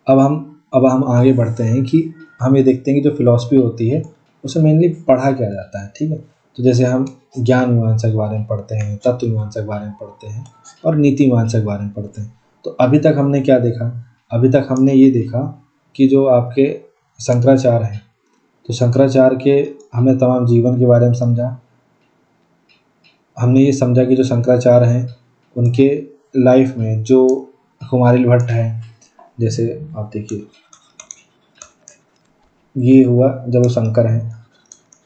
अब हम आगे बढ़ते हैं कि हम ये देखते हैं कि जो फिलॉसफी होती है उसमें मेनली पढ़ा क्या जाता है, ठीक है। तो जैसे हम ज्ञान मीमांसा के बारे में पढ़ते हैं, तत्व मीमांसा के बारे में पढ़ते हैं, और नीति मीमांसा के बारे में पढ़ते हैं। तो अभी तक हमने क्या देखा? अभी तक हमने ये देखा कि जो आपके शंकराचार्य हैं, तो शंकराचार्य के हमने तमाम जीवन के बारे में समझा। हमने ये समझा कि जो शंकराचार्य हैं उनके लाइफ में जो कुमारिल भट्ट है, जैसे आप देखिए ये हुआ जब वो शंकर हैं,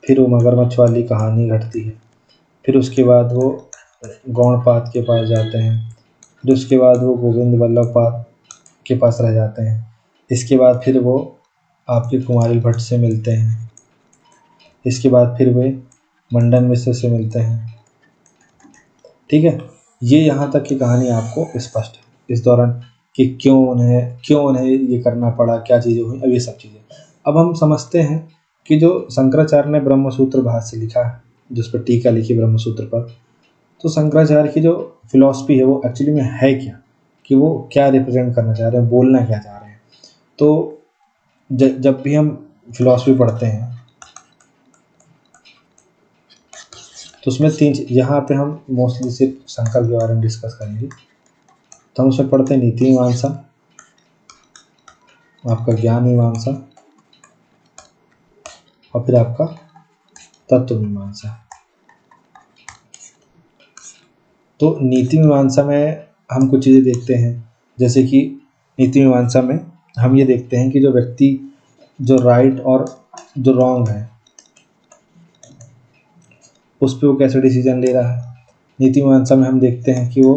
फिर वो मगरमच्छ वाली कहानी घटती है, फिर उसके बाद वो गौड़पाद के पास जाते हैं, फिर उसके बाद वो गोविंद वल्लभ पाद के पास रह जाते हैं। इसके बाद फिर वो आपके कुमारिल भट्ट से मिलते हैं। इसके बाद फिर वे मंडन मिश्र से मिलते हैं। ठीक है, ये यहाँ तक की कहानी आपको स्पष्ट है इस दौरान कि क्यों उन्हें ये करना पड़ा, क्या चीज़ें हुई, अब ये सब चीज़ें। अब हम समझते हैं कि जो शंकराचार्य ने ब्रह्मसूत्र भाष्य लिखा है, जिस पर टीका लिखी ब्रह्मसूत्र पर, तो शंकराचार्य की जो फिलॉसफी है वो एक्चुअली में है क्या, कि वो क्या रिप्रेजेंट करना चाह रहे हैं, बोलना क्या चाह रहे हैं। तो जब भी हम फिलॉसफी पढ़ते हैं तो उसमें तीन, यहाँ पे हम मोस्टली सिर्फ शंकर के बारे में डिस्कस करेंगे। तो हम उसमें पढ़ते हैं नीति मीमांसा, आपका ज्ञान मीमांसा, और फिर आपका तत्व मीमांसा। तो नीति मीमांसा में हम कुछ चीज़ें देखते हैं, जैसे कि नीति मीमांसा में हम ये देखते हैं कि जो व्यक्ति जो राइट और जो रॉन्ग है उस पर वो कैसे डिसीजन ले रहा है। नीति मीमांसा में हम देखते हैं कि वो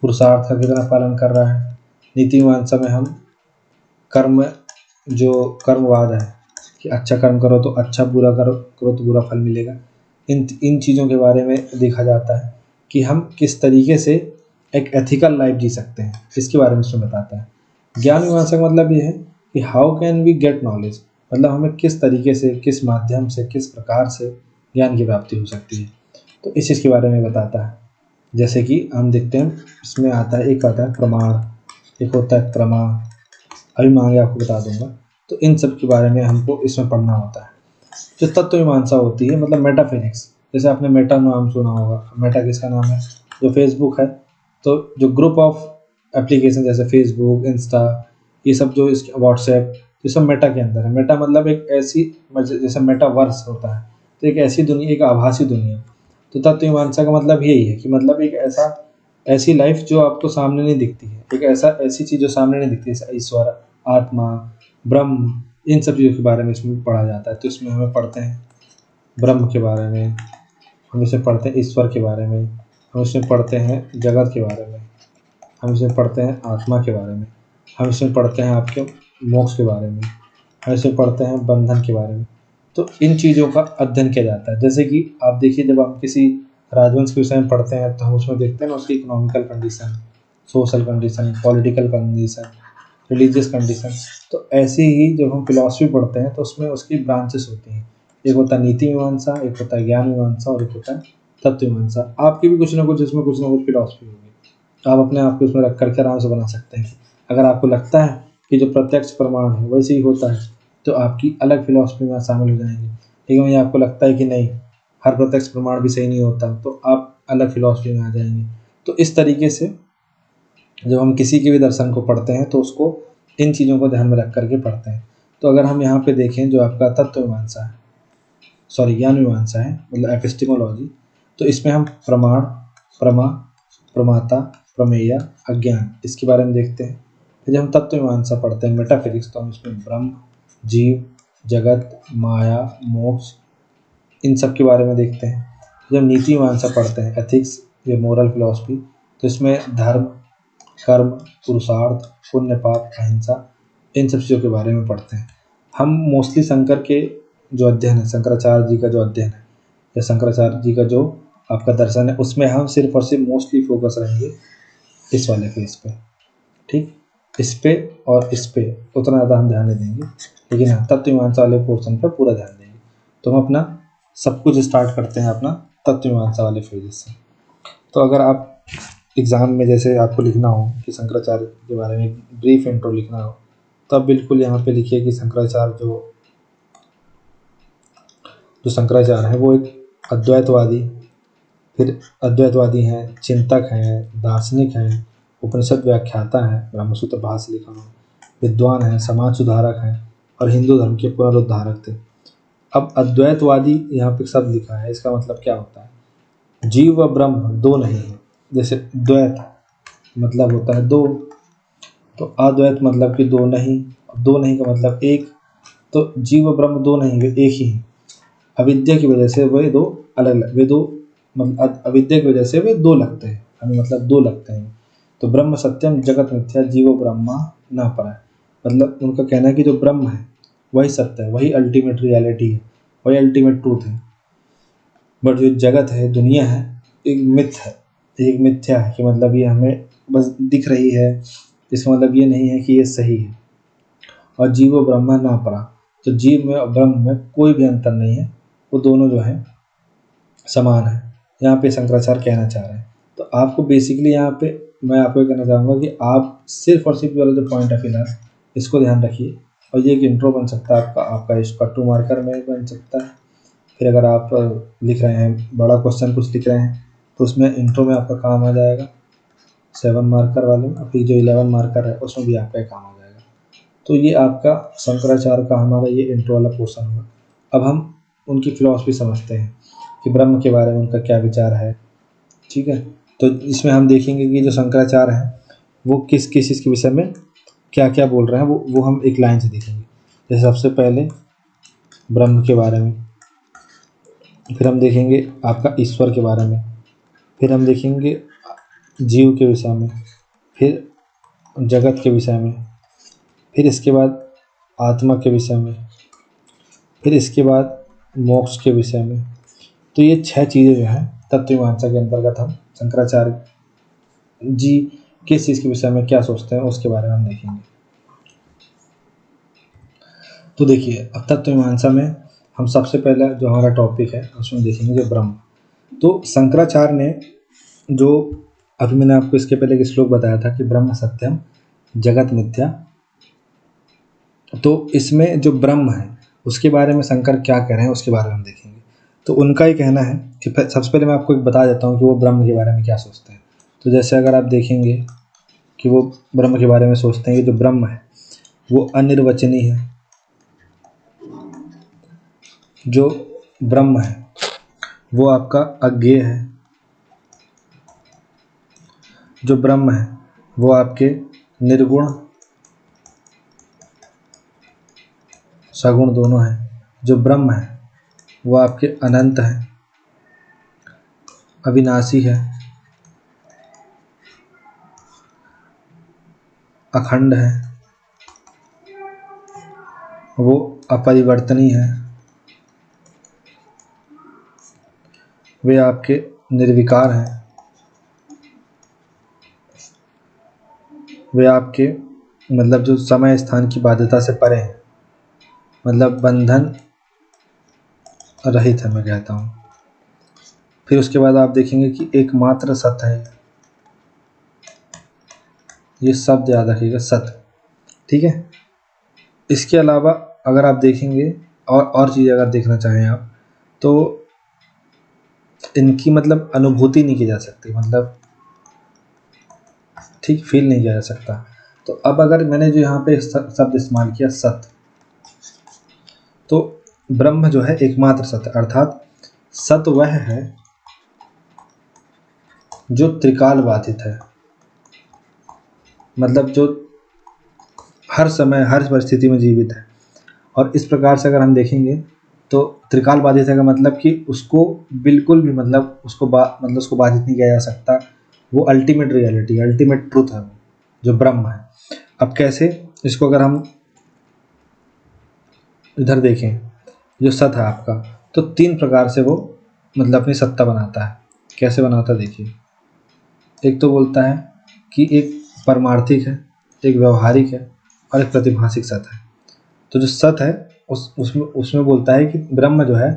पुरुषार्थ का कितना पालन कर रहा है। नीति मीमांसा में हम कर्म, जो कर्मवाद है कि अच्छा कर्म करो तो अच्छा, बुरा करो तो बुरा फल मिलेगा, इन चीज़ों के बारे में देखा जाता है कि हम किस तरीके से एक एथिकल लाइफ जी सकते हैं, इसके बारे में इसमें बताता है। ज्ञान मीमांसा का मतलब ये है कि how can we get knowledge, मतलब हमें किस तरीके से, किस माध्यम से, किस प्रकार से ज्ञान की प्राप्ति हो सकती है, तो इस चीज़ के बारे में बताता है। जैसे कि हम देखते हैं इसमें आता है, एक आता है प्रमाण, एक होता है प्रमा, अभी मैं आगे आपको बता दूंगा। तो इन सब के बारे में हमको इसमें पढ़ना होता है। जो तत्व मीमांसा होती है, मतलब मेटाफिजिक्स, जैसे आपने मेटा नाम सुना होगा। मेटा किसका नाम है? जो फेसबुक है, तो जो ग्रुप ऑफ एप्लीकेशन जैसे फेसबुक, इंस्टा, ये सब जो इसके व्हाट्सएप, ये सब मेटा के अंदर है। मेटा मतलब एक ऐसी, जैसे मेटावर्स होता है, तो एक ऐसी दुनिया, एक आभासी दुनिया। तो तत्व मीमांसा का मतलब यही है कि मतलब एक ऐसी लाइफ जो आपको सामने नहीं दिखती है, एक ऐसी चीज़ जो सामने नहीं दिखती, जैसे ईश्वर, आत्मा, ब्रह्म, इन सब चीज़ों के बारे में इसमें पढ़ा जाता है। तो इसमें हमें पढ़ते हैं ब्रह्म के बारे में, हम इसमें पढ़ते हैं ईश्वर के बारे में, हम इसमें पढ़ते हैं जगत के बारे में, हम इसमें पढ़ते हैं आत्मा के बारे में, हम इसमें पढ़ते हैं आपके मोक्ष के बारे में, हम इसमें पढ़ते हैं बंधन के बारे में। तो इन चीज़ों का अध्ययन किया जाता है। जैसे कि आप देखिए, जब हम किसी राजवंश के विषय में पढ़ते हैं तो हम उसमें देखते हैं ना उसकी economical condition, social condition, political condition, religious condition. तो ऐसे ही जब हम फिलॉसफी पढ़ते हैं तो उसमें उसकी ब्रांचेस होती हैं। एक होता है नीति मीमांसा, एक होता है ज्ञान मीमांसा, और एक होता है तत्व मीमांसा। आपकी भी कुछ ना कुछ इसमें कुछ ना कुछ फिलॉसफी होगी, तो आप अपने आप को इसमें रख करके आराम से बना सकते हैं। अगर आपको लगता है कि जो प्रत्यक्ष प्रमाण है वैसे ही होता है तो आपकी अलग फिलॉसफी में शामिल हो जाएंगे। लेकिन वहीं आपको लगता है कि नहीं, हर प्रत्यक्ष प्रमाण भी सही नहीं होता, तो आप अलग फिलॉसफी में आ जाएंगे। तो इस तरीके से जब हम किसी के भी दर्शन को पढ़ते हैं तो उसको इन चीज़ों को ध्यान में रख करके पढ़ते हैं। तो अगर हम यहाँ पे देखें, जो आपका तत्व मीमांसा है, सॉरी ज्ञान मीमांसा है, मतलब एपिस्टेमोलॉजी, तो इसमें हम प्रमाण, प्रमा, प्रमाता, प्रमेय, अज्ञान, इसके बारे में देखते हैं। फिर जब हम तत्व मीमांसा पढ़ते हैं, मेटाफिजिक्स, तो हम इसमें ब्रह्म, जीव, जगत, माया, मोक्ष, इन सब के बारे में देखते हैं। जब नीति मीमांसा पढ़ते हैं, एथिक्स या मोरल फिलॉसफी, तो इसमें धर्म, कर्म, पुरुषार्थ, पुण्य पाप, अहिंसा, इन सब चीज़ों के बारे में पढ़ते हैं। हम मोस्टली शंकर के जो अध्ययन है, शंकराचार्य जी का जो अध्ययन है, या शंकराचार्य जी का जो आपका दर्शन है, उसमें हम सिर्फ और सिर्फ मोस्टली फोकस रहेंगे इस वाले फेज पे। ठीक, इस पे और इस पे उतना ज़्यादा हम ध्यान नहीं देंगे, लेकिन हाँ तत्व मीमांसा वाले पोर्शन पर पूरा ध्यान देंगे। तो हम अपना सब कुछ स्टार्ट करते हैं अपना तत्व मीमांसा वाले फेज से। तो अगर आप एग्ज़ाम में जैसे आपको लिखना हो कि शंकराचार्य के बारे में ब्रीफ इंट्रो लिखना हो, तो आप बिल्कुल यहाँ पे लिखिए कि शंकराचार्य जो शंकराचार्य है वो एक अद्वैतवादी, फिर अद्वैतवादी हैं, चिंतक हैं, दार्शनिक हैं, उपनिषद व्याख्याता हैं, ब्रह्मसूत्र भाष्य लिखा हुआ, विद्वान हैं, समाज सुधारक हैं, और हिंदू धर्म के पुनरुद्धारक थे। अब अद्वैतवादी यहाँ पे शब्द लिखा है, इसका मतलब क्या होता है? जीव व ब्रह्म दो नहीं है। जैसे द्वैत मतलब होता है दो, तो अद्वैत मतलब कि दो नहीं, दो नहीं का मतलब एक, तो जीव व ब्रह्म दो नहीं, वे एक ही हैं। अविद्या की वजह से वे दो अलग अलग, वे दो मतलब अविद्या की वजह से वे दो लगते हैं, हमें मतलब दो लगते हैं। तो ब्रह्म सत्यम जगत मिथ्या जीवो ब्रह्मा न परा, मतलब उनका कहना है कि जो ब्रह्म है वही सत्य है, वही अल्टीमेट रियलिटी है, वही अल्टीमेट ट्रूथ है। बट जो जगत है, दुनिया है, एक मिथ है, एक मिथ्या है, कि मतलब ये हमें बस दिख रही है, इसका मतलब ये नहीं है कि ये सही है। और जीवो ब्रह्मा ना परा, तो जीव में और ब्रह्म में कोई भी अंतर नहीं है, वो दोनों जो है समान है, यहाँ पे शंकराचार्य कहना चाह रहे हैं। तो आपको बेसिकली यहाँ पे मैं आपको ये कहना चाहूँगा कि आप सिर्फ और सिर्फ वाला जो पॉइंट है फिलहाल इसको ध्यान रखिए, और ये एक इंट्रो बन सकता है आपका, इसका 2 मार्कर में बन सकता है। फिर अगर आप लिख रहे हैं बड़ा क्वेश्चन कुछ लिख रहे हैं तो उसमें इंट्रो में आपका काम आ जाएगा 7 मार्कर वाले में, फिर जो 11 मार्कर है उसमें भी आपका काम आ जाएगा। तो ये आपका शंकराचार्य का हमारा ये इंट्रो वाला पोर्शन हुआ। अब हम उनकी फिलॉसफी समझते हैं कि ब्रह्म के बारे में उनका क्या विचार है। ठीक है, तो इसमें हम देखेंगे कि जो शंकराचार्य हैं वो किस किस चीज़ के विषय में क्या क्या बोल रहे हैं, वो हम एक लाइन से देखेंगे। जैसे सबसे पहले ब्रह्म के बारे में, फिर हम देखेंगे आपका ईश्वर के बारे में, फिर हम देखेंगे जीव के विषय में, फिर जगत के विषय में, फिर इसके बाद आत्मा के विषय में, फिर इसके बाद मोक्ष के विषय में। तो ये 6 चीज़ें जो हैं तत्वमीमांसा के अंतर्गत हम शंकराचार्य जी किस चीज़ के विषय में क्या सोचते हैं उसके बारे में हम देखेंगे। तो देखिए, अब तत्वमीमांसा में हम सबसे पहला जो हमारा टॉपिक है उसमें देखेंगे जो ब्रह्म। तो शंकराचार्य ने जो अभी मैंने आपको इसके पहले एक श्लोक बताया था कि ब्रह्म सत्यम जगत मिथ्या, तो इसमें जो ब्रह्म है उसके बारे में शंकर क्या कह रहे हैं उसके बारे में हम देखेंगे। तो उनका ही कहना है कि सबसे पहले मैं आपको एक बता देता हूँ कि वो ब्रह्म के बारे में क्या सोचते हैं। तो जैसे अगर आप देखेंगे कि वो ब्रह्म के बारे में सोचते हैं कि जो ब्रह्म है वो अनिर्वचनीय है, जो ब्रह्म है वो आपका अज्ञेय है, जो ब्रह्म है वो आपके निर्गुण सगुण दोनों हैं, जो ब्रह्म है वो आपके अनंत है, अविनाशी है, अखंड है, वो अपरिवर्तनीय है, वे आपके निर्विकार हैं, वे आपके मतलब जो समय स्थान की बाध्यता से परे हैं, मतलब बंधन रहित है मैं कहता हूँ। फिर उसके बाद आप देखेंगे कि एकमात्र सत्य है, ये शब्द याद रखिएगा, सत्य। ठीक है, इसके अलावा अगर आप देखेंगे और चीज़ें अगर देखना चाहें आप, तो इनकी मतलब अनुभूति नहीं की जा सकती, मतलब ठीक फील नहीं किया जा सकता। तो अब अगर मैंने जो यहाँ पे शब्द इस्तेमाल किया सत्य, तो ब्रह्म जो है एकमात्र सत्य, अर्थात सत्य वह है जो त्रिकाल बाधित है, मतलब जो हर समय हर परिस्थिति में जीवित है। और इस प्रकार से अगर हम देखेंगे तो त्रिकाल बाधित है का मतलब कि उसको बिल्कुल भी मतलब उसको बाधित नहीं किया जा सकता, वो अल्टीमेट रियलिटी अल्टीमेट ट्रूथ है, वो जो ब्रह्म है। अब कैसे इसको अगर हम इधर देखें, जो सत है आपका, तो 3 प्रकार से वो मतलब अपनी सत्ता बनाता है। कैसे बनाता है देखिए, एक तो बोलता है कि एक परमार्थिक है, एक व्यवहारिक है और एक प्रतिभाषिक सत है। तो जो सत है उसमें बोलता है कि ब्रह्म जो है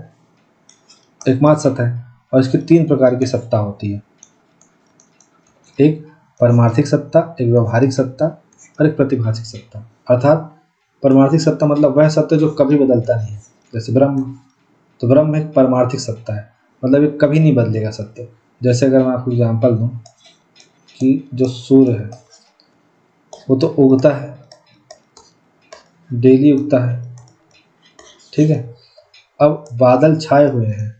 एकमात्र सत है और इसकी 3 प्रकार की सत्ता होती है, एक परमार्थिक सत्ता, एक व्यवहारिक सत्ता और एक प्रतिभाषिक सत्ता। अर्थात परमार्थिक सत्ता मतलब वह सत्य जो कभी बदलता नहीं है, जैसे ब्रह्म। तो ब्रह्म एक परमार्थिक सत्ता है, मतलब ये कभी नहीं बदलेगा सत्य। जैसे अगर मैं आपको एग्जांपल दूं कि जो सूर्य है वो तो उगता है, डेली उगता है, ठीक है। अब बादल छाए हुए हैं,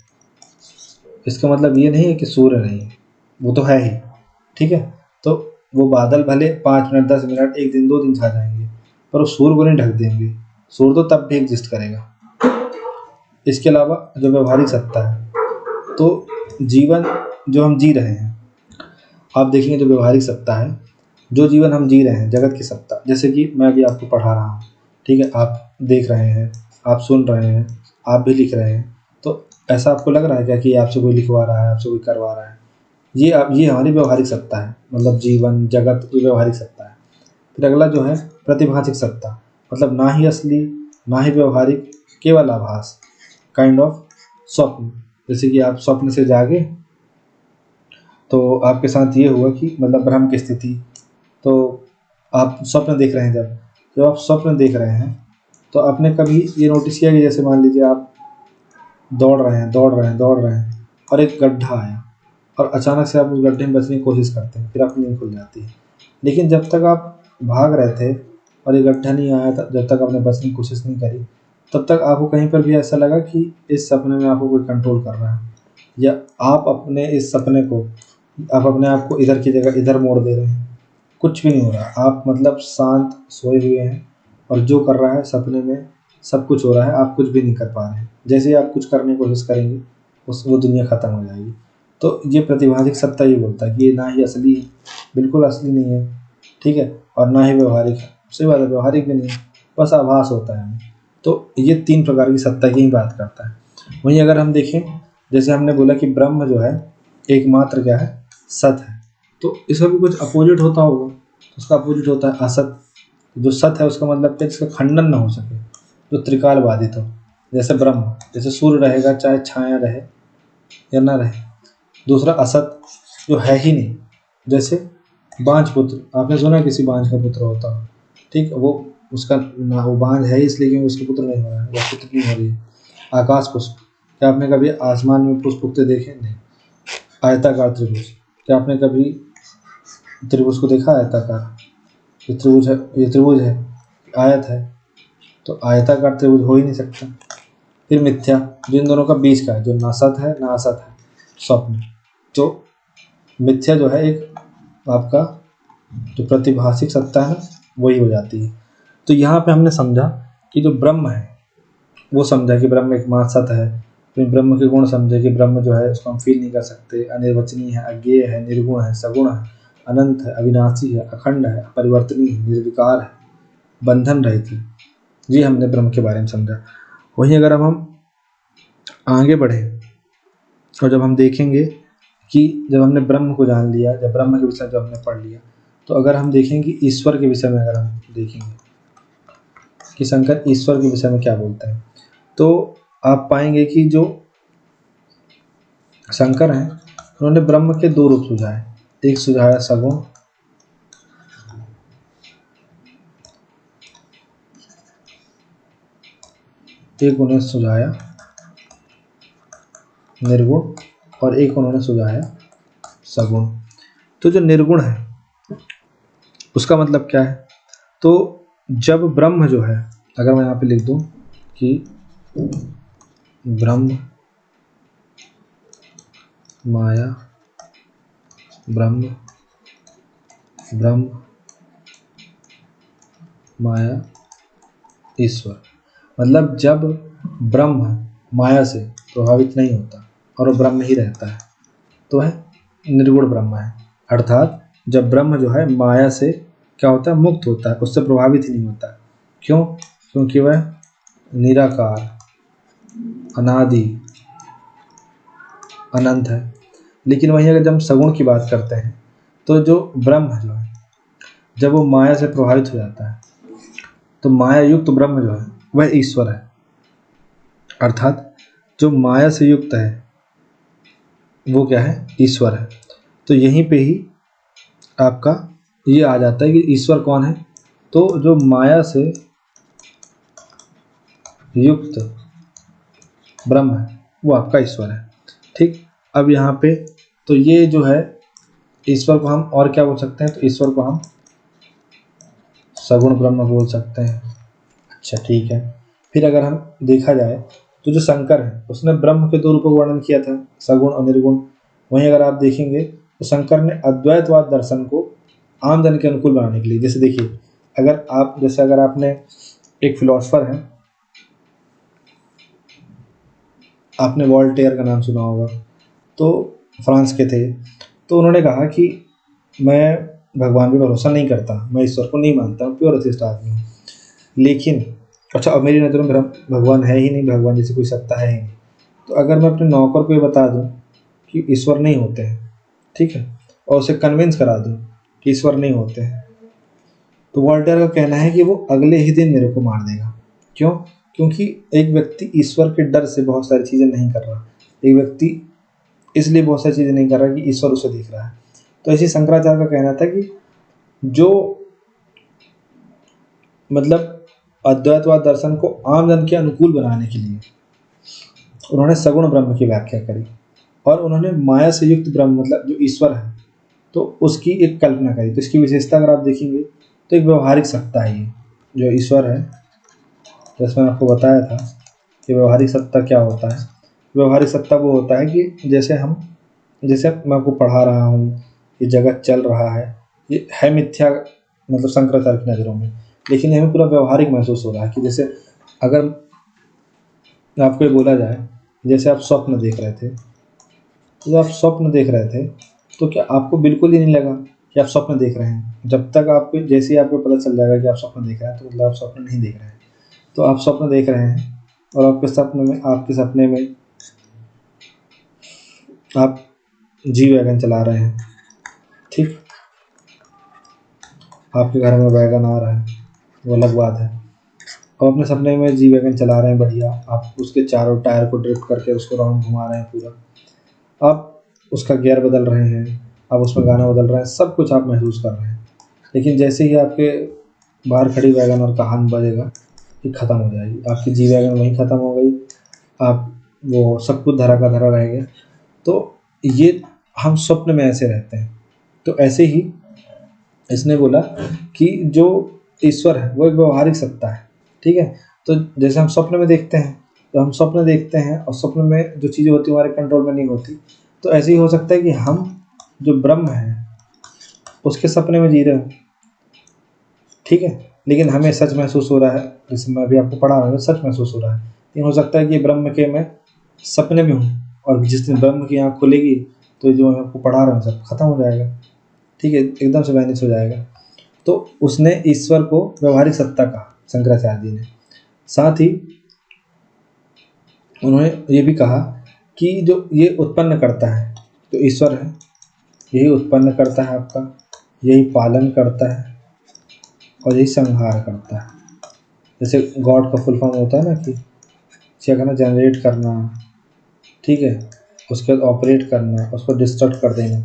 इसका मतलब ये नहीं है कि सूर्य नहीं है, वो तो है ही, ठीक है। तो वो बादल भले 5 मिनट 10 मिनट 1 दिन 2 दिन छा जाएंगे पर वो सूर्य को नहीं ढक देंगे, सूर्य तो तब भी एग्जिस्ट करेगा। इसके अलावा जो व्यवहारिक सत्ता है, तो जीवन जो हम जी रहे हैं, आप देखेंगे जो व्यवहारिक सत्ता है, जो जीवन हम जी रहे हैं, जगत की सत्ता, जैसे कि मैं अभी आपको पढ़ा रहा हूँ, ठीक है, आप देख रहे हैं, आप सुन रहे हैं, आप भी लिख रहे हैं, तो ऐसा आपको लग रहा है क्या कि आपसे कोई लिखवा रहा है, आपसे कोई करवा रहा है? ये हमारी व्यवहारिक सत्ता है, मतलब जीवन जगत ये व्यवहारिक सत्ता है। फिर अगला जो है प्रतिभाषिक सत्ता, मतलब ना ही असली, ना ही व्यवहारिक, केवल आभास, काइंड ऑफ स्वप्न। जैसे कि आप स्वप्न से जागे तो आपके साथ ये हुआ कि मतलब भ्रम की स्थिति, तो आप स्वप्न देख रहे हैं, जब आप स्वप्न देख रहे हैं तो आपने कभी ये नोटिस किया कि जैसे मान लीजिए आप दौड़ रहे हैं, दौड़ रहे हैं, दौड़ रहे हैं और एक गड्ढा आया और अचानक से आप उस गड्ढे में बचने की कोशिश करते हैं, फिर आपकी नींद खुल जाती है। लेकिन जब तक आप भाग रहे थे और ये गड्ढा नहीं आया था, जब तक आपने बचने की कोशिश नहीं करी, तब तक आपको कहीं पर भी ऐसा लगा कि इस सपने में आपको कोई कंट्रोल कर रहा है, या आप अपने इस सपने को, आप अपने आप को इधर की जगह इधर मोड़ दे रहे हैं। कुछ भी नहीं हो रहा, आप मतलब शांत सोए हुए हैं और जो कर रहा है सपने में सब कुछ हो रहा है, आप कुछ भी नहीं कर पा रहे हैं। जैसे ही आप कुछ करने की कोशिश करेंगे उस वो दुनिया ख़त्म हो जाएगी। तो ये प्रतिभागिक सत्ता ये बोलता है कि ये ना ही असली है, बिल्कुल असली नहीं है, ठीक है, और ना ही व्यवहारिक है, सही बात है, व्यवहारिक भी नहीं है, बस आभास होता है हमें। तो ये 3 प्रकार की सत्ता की ही बात करता है। वहीं अगर हम देखें, जैसे हमने बोला कि ब्रह्म जो है एकमात्र क्या है, सत है, तो इसका भी कुछ अपोजिट होता होगा, तो उसका अपोजिट होता है असत। जो सत है उसका मतलब क्या, जिसका खंडन ना हो सके, जो त्रिकाल बाधित हो, जैसे ब्रह्म, जैसे सूर्य रहेगा चाहे छाया रहे या ना रहे। दूसरा असत, जो है ही नहीं, जैसे बांझ पुत्र, आपने सुना है किसी बांझ का पुत्र होता हो, ठीक, वो उसका ना, वो बांझ है इसलिए क्योंकि उसके पुत्र नहीं हो रहा है या पुत्र नहीं हो रही है। आकाश पुष्प, क्या आपने कभी आसमान में पुष्प उगते देखे? नहीं। आयताकार त्रिभुज, क्या आपने कभी त्रिभुज को देखा आयताकार? ये त्रिभुज है, ये त्रिभुज है, आयत है, तो आयताकार त्रिभुज हो ही नहीं सकता। फिर मिथ्या, जो इन दोनों का बीच का है, जो ना सत है ना असत है, स्वप्न। तो मिथ्या जो है एक आपका जो प्रतिभाषिक सत्ता है वही हो जाती है। तो यहाँ पे हमने समझा कि जो ब्रह्म है वो समझा कि ब्रह्म एकमात्र सत है। फिर ब्रह्म के गुण समझे कि ब्रह्म जो है उसको हम फील नहीं कर सकते, अनिर्वचनीय है, अज्ञेय है, निर्गुण है, सगुण है, अनंत है, अविनाशी है, अखंड है, अपरिवर्तनीय है, निर्विकार है, बंधन रहित है। ये हमने ब्रह्म के बारे में समझा। वहीं अगर हम आगे बढ़े और जब हम देखेंगे कि जब हमने ब्रह्म को जान लिया, जब ब्रह्म के विषय में जब हमने पढ़ लिया, तो अगर हम देखेंगे ईश्वर के विषय में, अगर हम देखेंगे कि शंकर ईश्वर के विषय में क्या बोलते हैं, तो आप पाएंगे कि जो शंकर हैं उन्होंने ब्रह्म के 2 रूप सुझाए। एक सुझाया सगुण, एक उन्हें सुझाया निर्गुण, और एक उन्होंने सुझाया सगुण। तो जो निर्गुण है उसका मतलब क्या है? तो जब ब्रह्म जो है, अगर मैं यहाँ पे लिख दूं कि ब्रह्म माया ब्रह्म ब्रह्म माया ईश्वर, मतलब जब ब्रह्म माया से प्रभावित नहीं होता और वो ब्रह्म ही रहता है तो है निर्गुण ब्रह्म है। अर्थात जब ब्रह्म जो है माया से क्या होता है, मुक्त होता है, उससे प्रभावित ही नहीं होता है। क्यों? क्योंकि वह निराकार, अनादि, अनंत है। लेकिन वहीं अगर जब हम सगुण की बात करते हैं तो जो ब्रह्म जो है जब वो माया से प्रभावित हो जाता है तो माया युक्त ब्रह्म जो है वह ईश्वर है। अर्थात जो माया से युक्त है वो क्या है, ईश्वर है। तो यहीं पे ही आपका ये आ जाता है कि ईश्वर कौन है, तो जो माया से युक्त ब्रह्म है वो आपका ईश्वर है। ठीक, अब यहाँ पे तो ये जो है ईश्वर को हम और क्या बोल सकते हैं, तो ईश्वर को हम सगुण ब्रह्म बोल सकते हैं। अच्छा ठीक है, फिर अगर हम देखा जाए तो जो शंकर है उसने ब्रह्म के 2 रूपों का वर्णन किया था, सगुण और निर्गुण। वहीं अगर आप देखेंगे तो शंकर ने अद्वैतवाद दर्शन को आम जन के अनुकूल बनाने के लिए, जैसे देखिए अगर आपने एक फिलोसफर है, आपने वॉल्टेयर का नाम सुना होगा, तो फ्रांस के थे। तो उन्होंने कहा कि मैं भगवान पे भरोसा नहीं करता, मैं ईश्वर को नहीं मानता, प्योर एथिस्ट आदमी हूँ। लेकिन अच्छा, अब मेरी नज़रों में भगवान है ही नहीं, भगवान जैसी कोई सत्ता है ही नहीं। तो अगर मैं अपने नौकर को ये बता दूँ कि ईश्वर नहीं होते हैं, ठीक है, और उसे कन्विंस करा दूँ कि ईश्वर नहीं होते हैं, तो वॉल्टेयर का कहना है कि वो अगले ही दिन मेरे को मार देगा। क्यों? क्योंकि एक व्यक्ति ईश्वर के डर से बहुत सारी चीज़ें नहीं कर रहा। एक व्यक्ति इसलिए बहुत सारी चीज़ें नहीं कर रहा कि ईश्वर उसे देख रहा है। तो ऐसे शंकराचार्य का कहना था कि जो मतलब अद्वैतवाद दर्शन को आम जन के अनुकूल बनाने के लिए उन्होंने सगुण ब्रह्म की व्याख्या करी, और उन्होंने माया से युक्त ब्रह्म मतलब जो ईश्वर है तो उसकी एक कल्पना करी। तो इसकी विशेषता अगर आप देखेंगे तो एक व्यवहारिक सत्ता है। ये जो ईश्वर है, जैसे मैंने आपको बताया था कि व्यवहारिक सत्ता क्या होता है। व्यवहारिक सत्ता वो होता है कि जैसे मैं आपको पढ़ा रहा हूँ, ये जगत चल रहा है, ये है मिथ्या मतलब शंकराचार्य की नज़रों में, लेकिन हमें पूरा व्यवहारिक महसूस हो रहा है। कि जैसे अगर आपको ये बोला जाए, जैसे आप स्वप्न देख रहे थे, तो जब आप स्वप्न देख रहे थे तो क्या आपको बिल्कुल ही नहीं लगा कि आप स्वप्न देख रहे हैं? जब तक आपको जैसे ही आपको पता चल जाएगा कि आप स्वप्न देख रहे हैं, तो मतलब आप स्वप्न नहीं देख रहे हैं। तो आप स्वप्न देख रहे हैं, और आपके सपने में आप जी वैगन चला रहे हैं, ठीक, आपके घर में वैगन आ रहा है, वो अलग बात है। आप अपने सपने में जी वैगन चला रहे हैं बढ़िया, आप उसके चारों टायर को ड्रिफ्ट करके उसको राउंड घुमा रहे हैं पूरा, आप उसका गियर बदल रहे हैं, आप उसमें गाना बदल रहे हैं, सब कुछ आप महसूस कर रहे हैं। लेकिन जैसे ही आपके बाहर खड़ी वैगन और का हॉर्न बजेगा, ये ख़त्म हो जाएगी, आपकी जी वैगन वहीं ख़त्म हो गई, आप वो सब कुछ धरा का धरा रह गया। तो ये हम स्वप्न में ऐसे रहते हैं। तो ऐसे ही इसने बोला कि जो ईश्वर है वो एक व्यवहारिक सत्ता है, ठीक है। तो जैसे हम स्वप्न में देखते हैं, तो हम स्वप्न देखते हैं और स्वप्न में जो चीज़ें होती हैं हमारे कंट्रोल में नहीं होती। तो ऐसे ही हो सकता है कि हम जो ब्रह्म है उसके सपने में जी रहे हो, ठीक है, लेकिन हमें सच महसूस हो रहा है। जैसे मैं अभी आपको पढ़ा रहा हूँ, सच महसूस हो रहा है। लेकिन हो सकता है कि ब्रह्म के मैं सपने में हूँ, और जिस दिन ब्रह्म की आँख खुलेगी तो जो मैं आपको पढ़ा रहा हूँ सब खत्म हो जाएगा, ठीक है, एकदम से वैनिश हो जाएगा। तो उसने ईश्वर को व्यवहारिक सत्ता कहा शंकराचार्य जी ने। साथ ही उन्होंने ये भी कहा कि जो ये उत्पन्न करता है, जो ईश्वर है, यही उत्पन्न करता है आपका, यही पालन करता है, और यही संहार करता है। जैसे गॉड का फुल फॉर्म होता है ना कि क्या करना, जनरेट करना, ठीक है, उसके बाद ऑपरेट करना, उसको डिस्ट्रक्ट कर देना।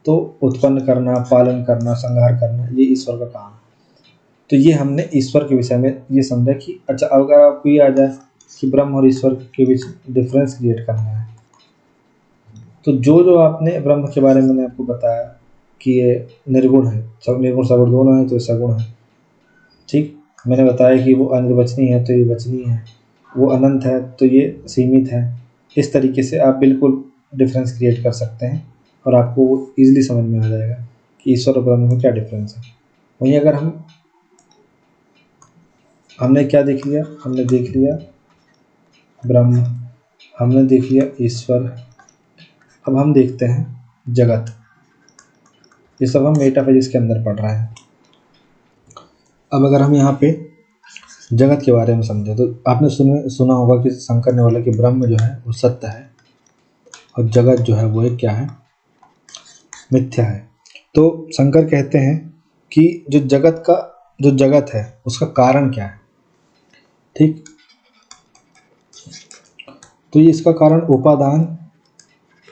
तो उत्पन्न करना, पालन करना, संहार करना, ये ईश्वर का काम है। तो ये हमने ईश्वर के विषय में ये समझा कि अच्छा, अगर आपको ये आ जाए कि ब्रह्म और ईश्वर के बीच डिफरेंस क्रिएट करना है, तो जो आपने ब्रह्म के बारे में मैंने आपको बताया कि ये निर्गुण है, सब निर्गुण सगुण दोनों है, तो ये सगुण है, ठीक। मैंने बताया कि वो अनिर्वचनीय है तो ये वचनीय है, वो अनंत है तो ये सीमित है। इस तरीके से आप बिल्कुल डिफरेंस क्रिएट कर सकते हैं, और आपको वो ईजिली समझ में आ जाएगा कि ईश्वर और ब्रह्म में क्या डिफरेंस है। वहीं अगर हमने क्या देख लिया, हमने देख लिया ब्रह्म, हमने देख लिया ईश्वर, अब हम देखते हैं जगत। ये सब हम मेटाफिजिक्स के अंदर पढ़ रहे हैं। अब अगर हम यहाँ पे जगत के बारे में समझे, तो आपने सुना होगा कि शंकर ने बोला कि ब्रह्म जो है वो सत्य है, और जगत जो है वो एक क्या है, मिथ्या है। तो शंकर कहते हैं कि जो जगत है उसका कारण क्या है, ठीक। तो ये इसका कारण उपादान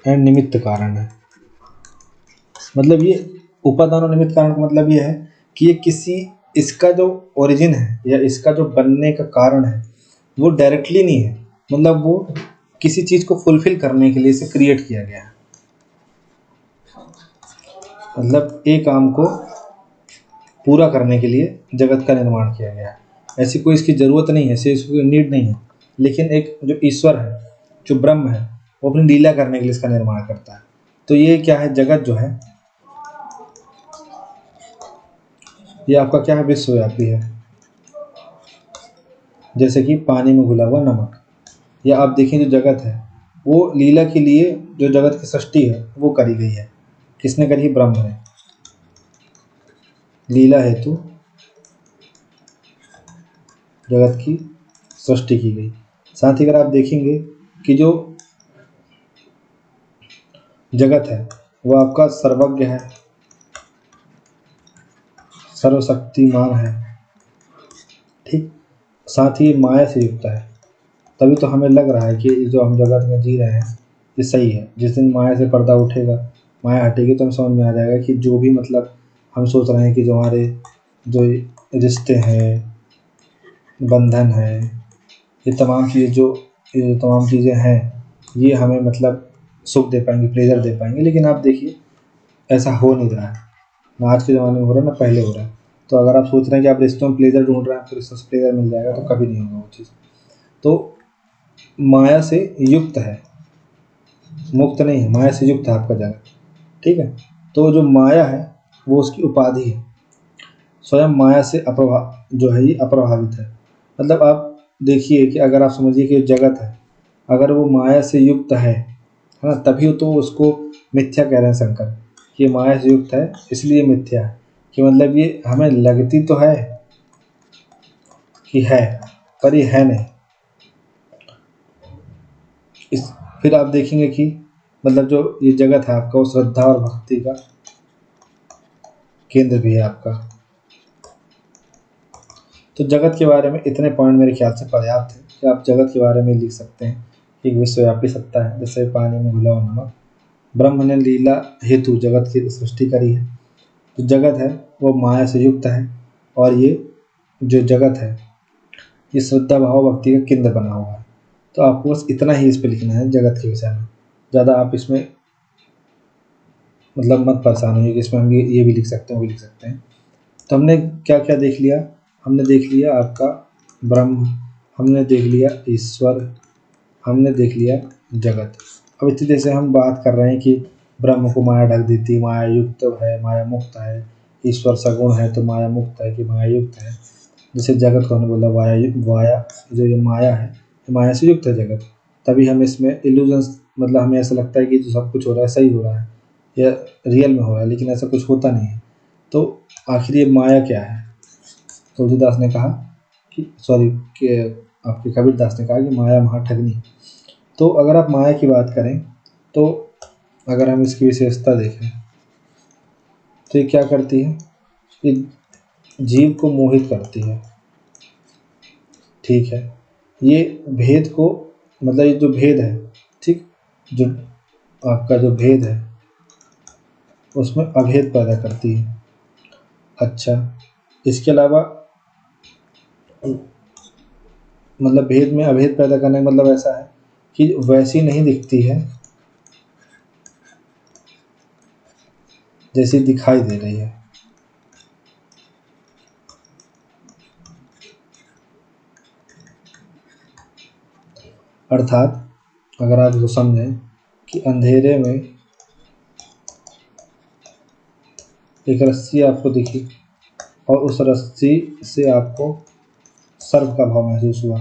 एंड निमित्त कारण है। मतलब ये उपादान और निमित्त कारण का मतलब ये है कि ये किसी इसका जो ओरिजिन है या इसका जो बनने का कारण है वो डायरेक्टली नहीं है, मतलब वो किसी चीज़ को फुलफिल करने के लिए इसे क्रिएट किया गया है। मतलब एक काम को पूरा करने के लिए जगत का निर्माण किया गया है। ऐसी कोई इसकी ज़रूरत नहीं है, ऐसी इसकी कोई नीड नहीं है। लेकिन एक जो ईश्वर है, जो ब्रह्म है, वो अपनी लीला करने के लिए इसका निर्माण करता है। तो ये क्या है, जगत जो है ये आपका क्या है, विश्वव्यापी है। जैसे कि पानी में घुला हुआ नमक, या आप देखें जो जगत है वो लीला के लिए जो जगत की सृष्टि है वो करी गई है। किसने करी है? ब्रह्म ने। लीला हेतु जगत की सृष्टि की गई। साथ ही अगर आप देखेंगे कि जो जगत है वो आपका सर्वज्ञ है, सर्वशक्तिमान है, ठीक। साथ ही माया से युक्त है। तभी तो हमें लग रहा है कि जो हम जगत में जी रहे हैं ये सही है। जिस दिन माया से पर्दा उठेगा, माया हटेगी, तो हमें समझ में आ जाएगा कि जो भी मतलब हम सोच रहे हैं कि जो हमारे जो रिश्ते हैं, बंधन है, ये तमाम चीज़ें ये तमाम चीज़ें हैं, ये हमें मतलब सुख दे पाएंगे, प्लेजर दे पाएंगे। लेकिन आप देखिए ऐसा हो नहीं रहा है, ना आज के ज़माने में हो रहा है ना पहले हो रहा है। तो अगर आप सोच रहे हैं कि आप रिश्तों में प्लेजर ढूंढ रहे हैं, आपको रिश्तों से प्लेजर मिल जाएगा, तो कभी नहीं होगा वो चीज़। तो माया से युक्त है, मुक्त नहीं है, माया से युक्त है आपका जगत, ठीक है। तो जो माया है वो उसकी उपाधि है, स्वयं माया से जो है ये अप्रभावित है। मतलब आप देखिए कि अगर आप समझिए कि जगत है, अगर वो माया से युक्त है ना, तभी तो उसको मिथ्या कह रहे हैं शंकर, कि ये माया से युक्त है इसलिए मिथ्या है। कि मतलब ये हमें लगती तो है कि है, पर ये है नहीं। इस फिर आप देखेंगे कि मतलब जो ये जगत है आपका, वो श्रद्धा और भक्ति का केंद्र भी है आपका। तो जगत के बारे में इतने पॉइंट मेरे ख्याल से पर्याप्त है कि आप जगत के बारे में लिख सकते हैं कि एक विश्वव्यापी सत्ता है, जैसे पानी में घुला हुआ नमक। ब्रह्म ने लीला हेतु जगत की सृष्टि करी है। जो जगत है वो माया से युक्त है, और ये जो जगत है ये श्रद्धा भाव भक्ति का केंद्र बना हुआ है। तो आपको बस इतना ही इस पे लिखना है जगत के विषय में। ज़्यादा आप इसमें मतलब मत परेशान होइए कि इसमें हम ये भी लिख सकते हैं, वो भी लिख सकते हैं। तो हमने क्या क्या देख लिया? हमने देख लिया आपका ब्रह्म, हमने देख लिया ईश्वर, हमने देख लिया जगत। अब इतनी देर से हम बात कर रहे हैं कि ब्रह्म को माया ढक देती, माया युक्त है, माया मुक्त है। ईश्वर सगुण है तो माया मुक्त है कि माया युक्त है। जैसे जगत को हमने बोला वाया जो ये माया है, ये माया से युक्त है जगत। तभी हम इसमें इल्यूजन्स, मतलब हमें ऐसा लगता है कि जो सब कुछ हो रहा है सही हो रहा है या रियल में हो रहा है, लेकिन ऐसा कुछ होता नहीं है। तो आखिर ये माया क्या है? तुलसीदास ने कहा कि कि आपके कबीरदास ने कहा कि माया महा ठगनी। तो अगर आप माया की बात करें, तो अगर हम इसकी विशेषता देखें तो ये क्या करती है? ये जीव को मोहित करती है, ठीक है। ये भेद को, मतलब ये जो भेद है, ठीक, जो आपका जो भेद है उसमें अभेद पैदा करती है। अच्छा, इसके अलावा मतलब भेद में अभेद पैदा करने का मतलब ऐसा है कि वैसी नहीं दिखती है जैसी दिखाई दे रही है। अर्थात अगर आप इसको समझें कि अंधेरे में एक रस्सी आपको दिखी और उस रस्सी से आपको सर्प का भाव महसूस हुआ,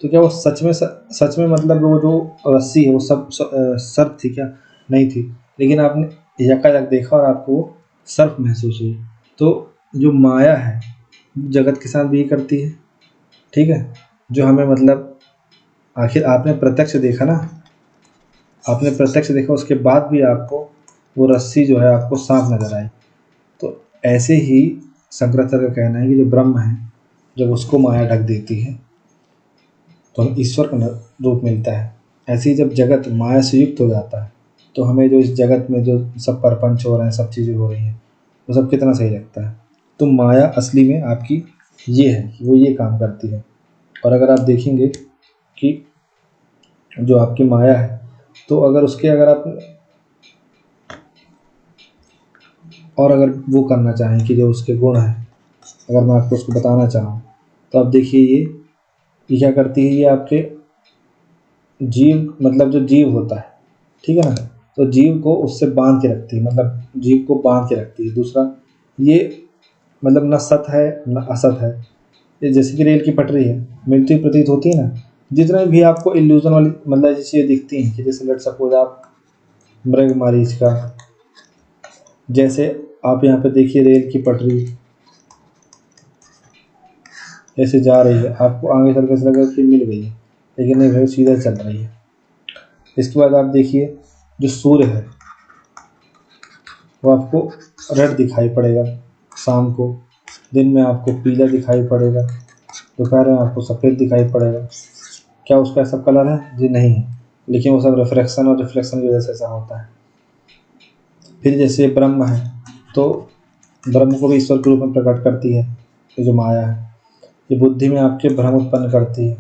तो क्या वो सच में मतलब वो जो रस्सी है वो सर्प थी क्या? नहीं थी। लेकिन आपने यकायक देखा और आपको वो सर्प महसूस हुई। तो जो माया है जगत के साथ भी ये करती है, ठीक है। जो हमें मतलब आखिर आपने प्रत्यक्ष देखा ना, आपने प्रत्यक्ष देखा, उसके बाद भी आपको वो रस्सी जो है आपको सांप नजर आई। तो ऐसे ही शंकराचार्य का कहना है कि जो ब्रह्म है जब उसको माया ढक देती है तो हमें ईश्वर का रूप मिलता है। ऐसे ही जब जगत माया से युक्त हो जाता है तो हमें जो इस जगत में जो सब परपंच हो रहे हैं, सब चीज़ें हो रही हैं, वो सब कितना सही लगता है। तो माया असली में आपकी ये है कि वो ये काम करती है। और अगर आप देखेंगे कि जो आपकी माया है, तो अगर उसके अगर आप और अगर वो करना चाहें कि जो उसके गुण हैं, अगर मैं आपको उसको बताना चाहूँ, तो आप देखिए ये क्या करती है? ये आपके जीव, मतलब जो जीव होता है, ठीक है ना, तो जीव को उससे बांध के रखती है, मतलब जीव को बांध के रखती है। दूसरा, ये मतलब न सत है न असत है। ये जैसे कि रेल की पटरी है, मिलती प्रतीत होती है ना, जितने भी आपको इल्यूजन वाली मतलब ऐसी चीज़ें दिखती हैं कि जैसे लेट सपोज आप मृग मारीच का, जैसे आप यहाँ पे देखिए रेल की पटरी ऐसे जा रही है, आपको आगे चल के ऐसा लगा कि मिल गई है, लेकिन नहीं भाई सीधा चल रही है। इसके बाद आप देखिए जो सूर्य है वो आपको रेड दिखाई पड़ेगा शाम को, दिन में आपको पीला दिखाई पड़ेगा, दोपहर में आपको सफ़ेद दिखाई पड़ेगा। क्या उसका सब कलर है जी? नहीं है, लेकिन वो सब रिफ्रैक्शन और रिफ्लेक्शन की वजह से ऐसा होता है। फिर जैसे ब्रह्म है तो ब्रह्म को भी ईश्वर के रूप में प्रकट करती है, ये जो माया है ये बुद्धि में आपके भ्रम उत्पन्न करती है,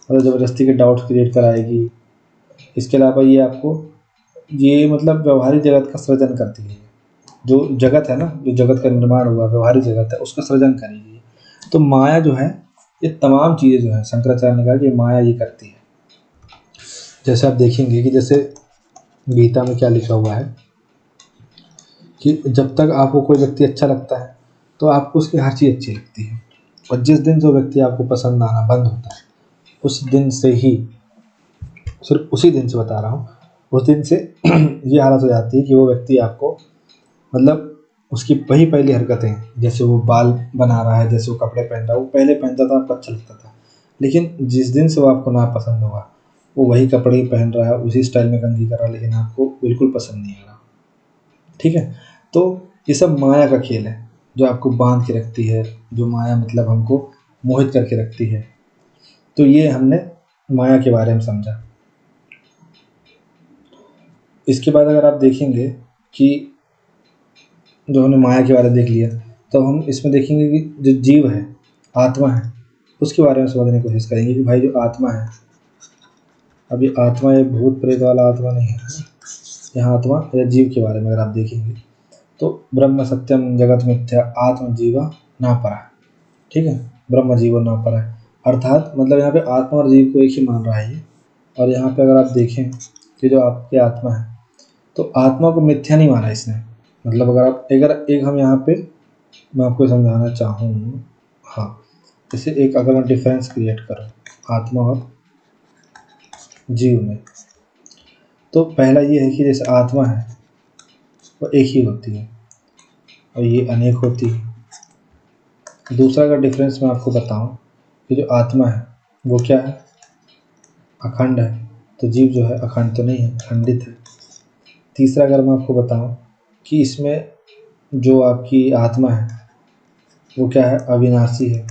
मतलब ज़बरदस्ती के डाउट्स क्रिएट कराएगी। इसके अलावा ये आपको ये मतलब व्यवहारिक जगत का सृजन करती है, जो जगत है ना, जो जगत का निर्माण हुआ व्यवहारिक जगत है उसका सृजन करेगी। तो माया जो है ये तमाम चीज़ें जो है शंकराचार्य ने कहा कि माया ये करती है। जैसे आप देखेंगे कि जैसे गीता में क्या लिखा हुआ है कि जब तक आपको कोई व्यक्ति अच्छा लगता है तो आपको उसकी हर चीज़ अच्छी लगती है, और जिस दिन जो व्यक्ति आपको पसंद आना बंद होता है उस दिन से ही, सिर्फ उसी दिन से बता रहा हूँ, उस दिन से ये हालत हो जाती है कि वो व्यक्ति आपको मतलब उसकी वही पहली हरकतें, जैसे वो बाल बना रहा है, जैसे वो कपड़े पहन रहा है, वो पहले पहनता था आपको अच्छा लगता था, लेकिन जिस दिन से वो आपको नापसंद होगा वो वही कपड़े ही पहन रहा है, उसी स्टाइल में कंघी कर रहा है, लेकिन आपको बिल्कुल पसंद नहीं आ रहा। ठीक है, तो ये सब माया का खेल है जो आपको बांध के रखती है, जो माया मतलब हमको मोहित करके रखती है। तो ये हमने माया के बारे में समझा। इसके बाद अगर आप देखेंगे कि जो हमने माया के बारे में देख लिया, तो हम इसमें देखेंगे कि जो जीव है, आत्मा है, उसके बारे में समझने की कोशिश करेंगे कि भाई जो आत्मा है, अभी आत्मा ये भूत प्रेत वाला आत्मा नहीं है, यहाँ आत्मा या जीव के बारे में अगर आप देखेंगे तो ब्रह्म सत्यम जगत मिथ्या आत्म जीवा ना परा। ठीक है, ब्रह्म जीव ना परा है, अर्थात मतलब यहाँ पे आत्मा और जीव को एक ही मान रहा है ये। और यहाँ पे अगर आप देखें कि जो आपकी आत्मा है तो आत्मा को मिथ्या नहीं माना इसने, मतलब अगर एक हम यहाँ पे मैं आपको समझाना चाहूँ, हाँ, जैसे एक अगर मैं डिफरेंस क्रिएट करूँ आत्मा और जीव में, तो पहला ये है कि जैसे आत्मा है वो एक ही होती है और ये अनेक होती है। दूसरा अगर डिफरेंस मैं आपको बताऊं कि जो आत्मा है वो क्या है, अखंड है, तो जीव जो है अखंड तो नहीं है, खंडित है। तीसरा अगर मैं आपको बताऊं कि इसमें जो आपकी आत्मा है वो क्या है, अविनाशी है,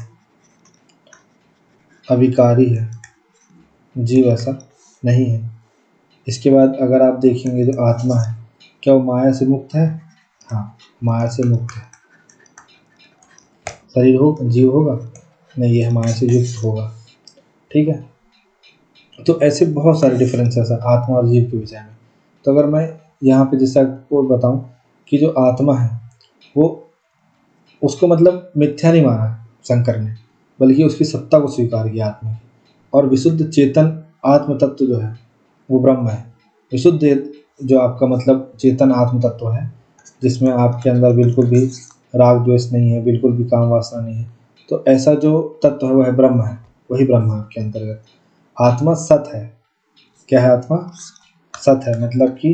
अविकारी है, जीव ऐसा नहीं है। इसके बाद अगर आप देखेंगे जो आत्मा है क्या वो माया से मुक्त है? हाँ, माया से मुक्त है। शरीर हो जीव होगा नहीं, ये माया से युक्त होगा। ठीक है, तो ऐसे बहुत सारे डिफरेंसेस हैं आत्मा और जीव के विषय में। तो अगर मैं यहाँ पे जैसे आपको बताऊँ कि जो आत्मा है वो उसको मतलब मिथ्या नहीं माना शंकर ने, बल्कि उसकी सत्ता को स्वीकार किया आत्मा की। और विशुद्ध चेतन आत्म तत्व जो है वो ब्रह्म है। विशुद्ध जो आपका मतलब चेतन आत्म तत्व है जिसमें आपके अंदर बिल्कुल भी राग द्वेष नहीं है, बिल्कुल भी काम वासना नहीं है, तो ऐसा जो तत्व है वह है ब्रह्म है, वही ब्रह्म है आपके अंतर्गत। आत्मा सत है। क्या है आत्मा? सत है, मतलब कि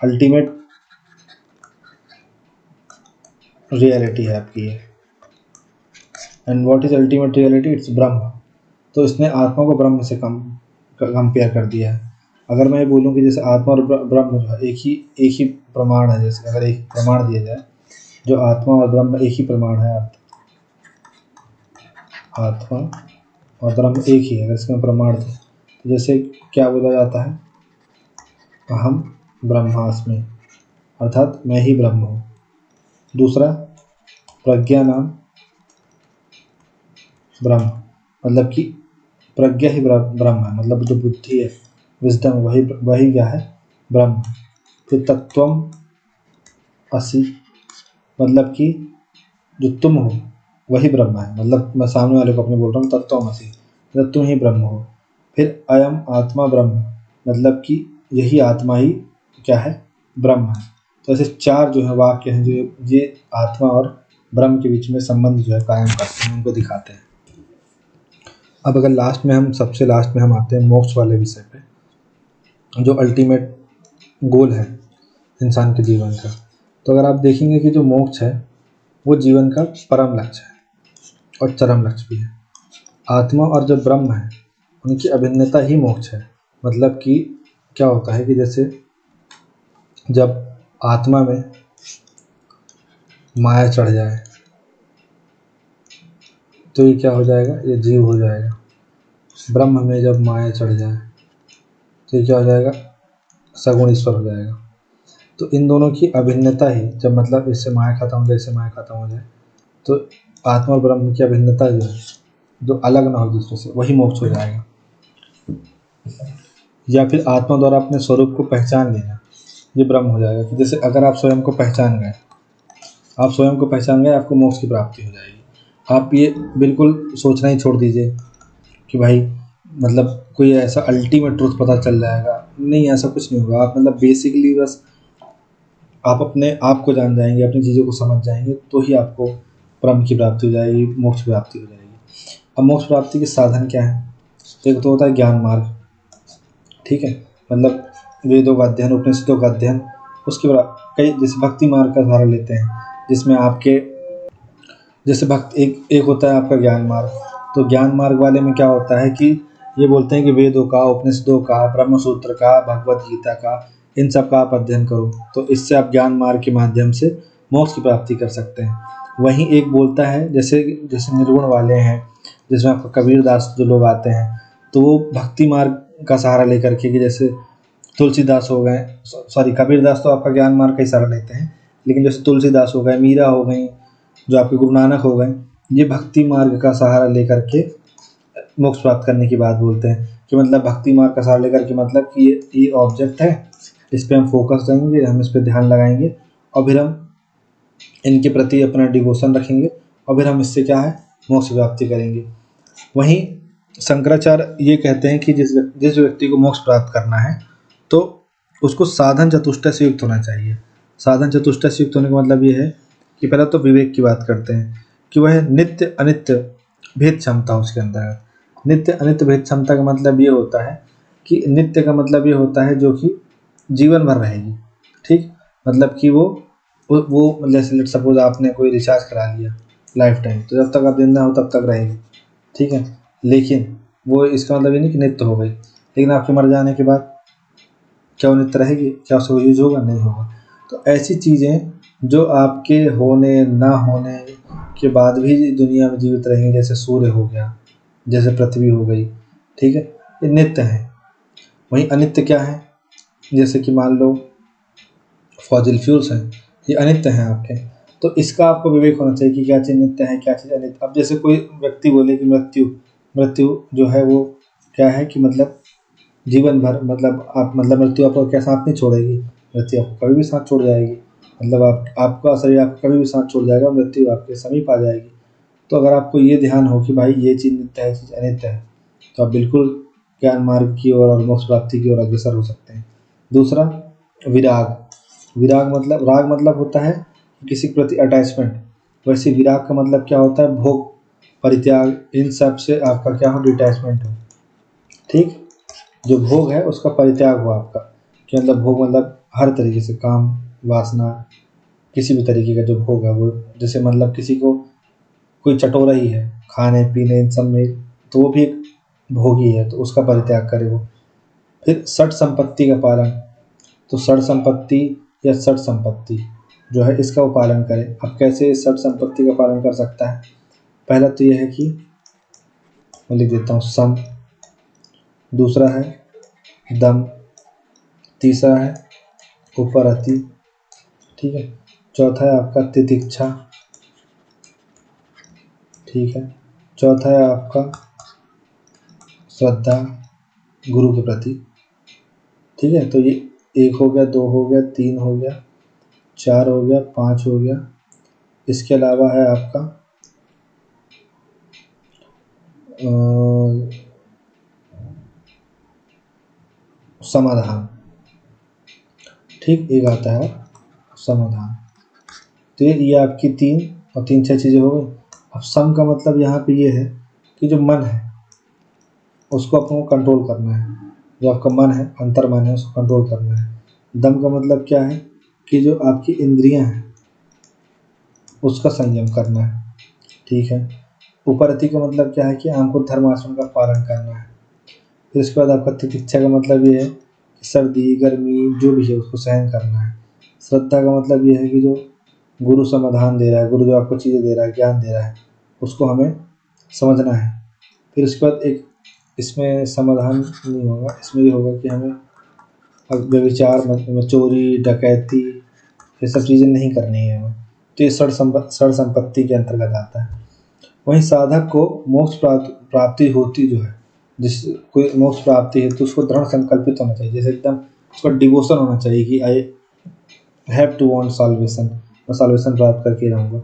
अल्टीमेट रियलिटी है आपकी ये। And what is ultimate reality? It's ब्रह्म। तो इसने आत्मा को ब्रह्म से कंपेयर कर दिया है। अगर मैं ये बोलूँ कि जैसे आत्मा और ब्रह्म जो है एक ही प्रमाण है, जैसे अगर एक प्रमाण दिया जाए जो आत्मा और ब्रह्म एक ही प्रमाण है, आत्मा और ब्रह्म एक ही है, अगर इसमें प्रमाण थे तो जैसे क्या बोला जाता है, अहम ब्रह्मास्मि, अर्थात मैं ही ब्रह्म हूँ। दूसरा, प्रज्ञा नाम ब्रह्म, मतलब कि प्रज्ञा ही ब्रह्म है, मतलब जो बुद्धि है, विजडम, वही वही क्या है, ब्रह्म। फिर तत्वम असि, मतलब कि जो तुम हो वही ब्रह्म है, मतलब मैं सामने वाले को अपने बोल रहा हूँ तत्वम असि, मतलब तुम ही ब्रह्म हो। फिर अयम आत्मा ब्रह्म, मतलब कि यही आत्मा ही क्या है, ब्रह्म है। तो ऐसे चार जो है वाक्य हैं जो ये आत्मा और ब्रह्म के बीच में संबंध जो है कायम करते हैं, उनको दिखाते हैं। अब अगर लास्ट में हम सबसे लास्ट में हम आते हैं मोक्ष वाले विषय पे, जो अल्टीमेट गोल है इंसान के जीवन का। तो अगर आप देखेंगे कि जो मोक्ष है वो जीवन का परम लक्ष्य है और चरम लक्ष्य भी है। आत्मा और जो ब्रह्म है उनकी अभिन्नता ही मोक्ष है। मतलब कि क्या होता है कि जैसे जब आत्मा में माया चढ़ जाए तो ये क्या हो जाएगा, ये जीव हो जाएगा। ब्रह्म में जब माया चढ़ जाए तो ये क्या हो जाएगा, सगुण ईश्वर हो जाएगा। तो इन दोनों की अभिन्नता ही, जब मतलब इससे माया खत्म हो जाए, इससे माया खत्म हो जाए, तो आत्मा और ब्रह्म की अभिन्नता जो है, जो अलग ना हो दूसरे से, वही मोक्ष हो जाएगा। या फिर आत्मा द्वारा अपने स्वरूप को पहचान लेना, ये ब्रह्म हो जाएगा। कि जैसे अगर आप स्वयं को पहचान गए, आप स्वयं को पहचान गए, आपको मोक्ष की प्राप्ति हो जाएगी। आप ये बिल्कुल सोचना ही छोड़ दीजिए कि भाई मतलब कोई ऐसा अल्टीमेट ट्रुथ पता चल जाएगा, नहीं, ऐसा कुछ नहीं होगा। आप मतलब बेसिकली बस आप अपने आप को जान जाएंगे, अपनी चीज़ों को समझ जाएंगे, तो ही आपको ब्रह्म की प्राप्ति हो जाएगी, मोक्ष की प्राप्ति हो जाएगी। अब मोक्ष प्राप्ति के साधन क्या है? एक तो होता है ज्ञान मार्ग, ठीक है, मतलब वेदों का अध्ययन, उपनिषदों का अध्ययन। उसके बाद कई जैसे भक्ति मार्ग का सहारा लेते हैं, जिसमें आपके जैसे भक्त एक एक होता है आपका ज्ञान मार्ग। तो ज्ञान मार्ग वाले में क्या होता है कि ये बोलते हैं कि वेदों का, उपनिषदों का, ब्रह्म सूत्र का, भगवत गीता का, इन सब का आप अध्ययन करो, तो इससे आप ज्ञान मार्ग के माध्यम से मोक्ष की प्राप्ति कर सकते हैं। वहीं एक बोलता है जैसे जैसे निर्गुण वाले हैं, जिसमें आपका कबीर दास जो लोग आते हैं, तो वो भक्ति मार्ग का सहारा लेकर के, कि जैसे तुलसीदास हो गए, सॉरी कबीरदास तो आपका ज्ञान मार्ग का ही सहारा लेते हैं, लेकिन जैसे तुलसीदास हो गए, मीरा हो गई, जो आपके गुरु नानक हो गए, ये भक्ति मार्ग का सहारा लेकर के मोक्ष प्राप्त करने की बात बोलते हैं। कि मतलब भक्ति मार्ग का सहारा लेकर के, मतलब कि ये ऑब्जेक्ट है, इस पर हम फोकस रहेंगे, हम इस पर ध्यान लगाएंगे, और फिर हम इनके प्रति अपना डिवोशन रखेंगे, और फिर हम इससे क्या है, मोक्ष प्राप्ति करेंगे। वहीं शंकराचार्य ये कहते हैं कि जिस व्यक्ति को मोक्ष प्राप्त करना है तो उसको साधन चतुष्टय से युक्त होना चाहिए। साधन चतुष्टय से युक्त होने का मतलब ये है कि पहले तो विवेक की बात करते हैं कि वह नित्य अनित्य भेद क्षमता, उसके अंदर नित्य अनित्य भेद क्षमता का मतलब ये होता है कि नित्य का मतलब ये होता है जो कि जीवन भर रहेगी, ठीक, मतलब कि वो जैसे लेट सपोज आपने कोई रिचार्ज करा लिया लाइफ टाइम, तो जब तक आप जिंदा हो तब तक रहेगी, ठीक है, लेकिन वो इसका मतलब ये नहीं कि नित्य हो गई, लेकिन आपके मर जाने के बाद क्या वो नित्य रहेगी, क्या उसको यूज होगा, नहीं होगा। तो ऐसी चीज़ें जो आपके होने ना होने के बाद भी दुनिया में जीवित रहेंगी, जैसे सूर्य हो गया, जैसे पृथ्वी हो गई, ठीक है, ये नित्य है। वहीं अनित्य क्या है, जैसे कि मान लो फॉसिल फ्यूल्स हैं, ये अनित्य हैं आपके। तो इसका आपको विवेक होना चाहिए कि क्या चीज़ नित्य है, क्या चीज़ अनित्य। अब जैसे कोई व्यक्ति बोले कि मृत्यु मृत्यु जो है वो क्या है, कि मतलब जीवन भर, मतलब आप मतलब मृत्यु आपको क्या साथ नहीं छोड़ेगी, मृत्यु आपको कभी भी साथ छोड़ जाएगी, मतलब आपका शरीर आपको कभी भी साथ छोड़ जाएगा, मृत्यु आपके समीप आ जाएगी। तो अगर आपको ये ध्यान हो कि भाई ये चीज़ नित्य है, चीज़ अनित्य है, तो आप बिल्कुल ज्ञान मार्ग की ओर और मोक्ष प्राप्ति की ओर अग्रसर हो सकते हैं। दूसरा, विराग। विराग मतलब, राग मतलब होता है किसी के प्रति अटैचमेंट, वैसे विराग का मतलब क्या होता है, भोग परित्याग, इन सब से आपका क्या हो, डिटैचमेंट हो, ठीक, जो भोग है उसका परित्याग हुआ आपका। कि मतलब भोग मतलब हर तरीके से काम वासना, किसी भी तरीके का जो भोग है वो, जैसे मतलब किसी को कोई चटोरा ही है खाने पीने इन सब में, तो वो भी एक भोग ही है, तो उसका परित्याग करे वो। फिर षट संपत्ति का पालन, तो षट संपत्ति या षट संपत्ति जो है इसका वो पालन करे। अब कैसे षट संपत्ति का पालन कर सकता है, पहला तो यह है कि मैं लिख देता हूँ सम, दूसरा है दम, तीसरा है उपरति, ठीक है, चौथा है आपका तितिक्षा, ठीक है, चौथा है आपका श्रद्धा गुरु के प्रति, ठीक है। तो ये एक हो गया, दो हो गया, तीन हो गया, चार हो गया, पाँच हो गया। इसके अलावा है आपका समाधान, ठीक, एक आता है समाधान। तो ये आपकी तीन और तीन छह चीज़ें हो गई। अब सम का मतलब यहाँ पे ये है कि जो मन है, उसको अपने को कंट्रोल करना है। जो आपका मन है, अंतर्मन है, उसको कंट्रोल करना है। दम का मतलब क्या है कि जो आपकी इंद्रियां हैं उसका संयम करना है, ठीक है। उपरति का मतलब क्या है कि आपको धर्म आचरण का पालन करना है। फिर उसके बाद आपका तितिक्षा का मतलब ये है कि सर्दी गर्मी जो भी है उसको सहन करना है। श्रद्धा का मतलब ये है कि जो गुरु समाधान दे रहा है, गुरु जो आपको चीज़ें दे रहा है, ज्ञान दे रहा है, उसको हमें समझना है। फिर उसके बाद एक इसमें समाधान नहीं होगा, इसमें ये होगा कि हमें अब व्यभिचार चोरी डकैती ये सब चीज़ें नहीं करनी है हमें। तो ये षड़ संपत्ति के अंतर्गत आता है। वहीं साधक को मोक्ष प्राप्ति होती जो है, जिस कोई मोक्ष प्राप्ति है तो उसको दृढ़ संकल्पित होना चाहिए, जैसे एकदम उसका डिवोशन होना चाहिए कि I have to want salvation, मैं साल्वेशन प्राप्त करके रहूँगा।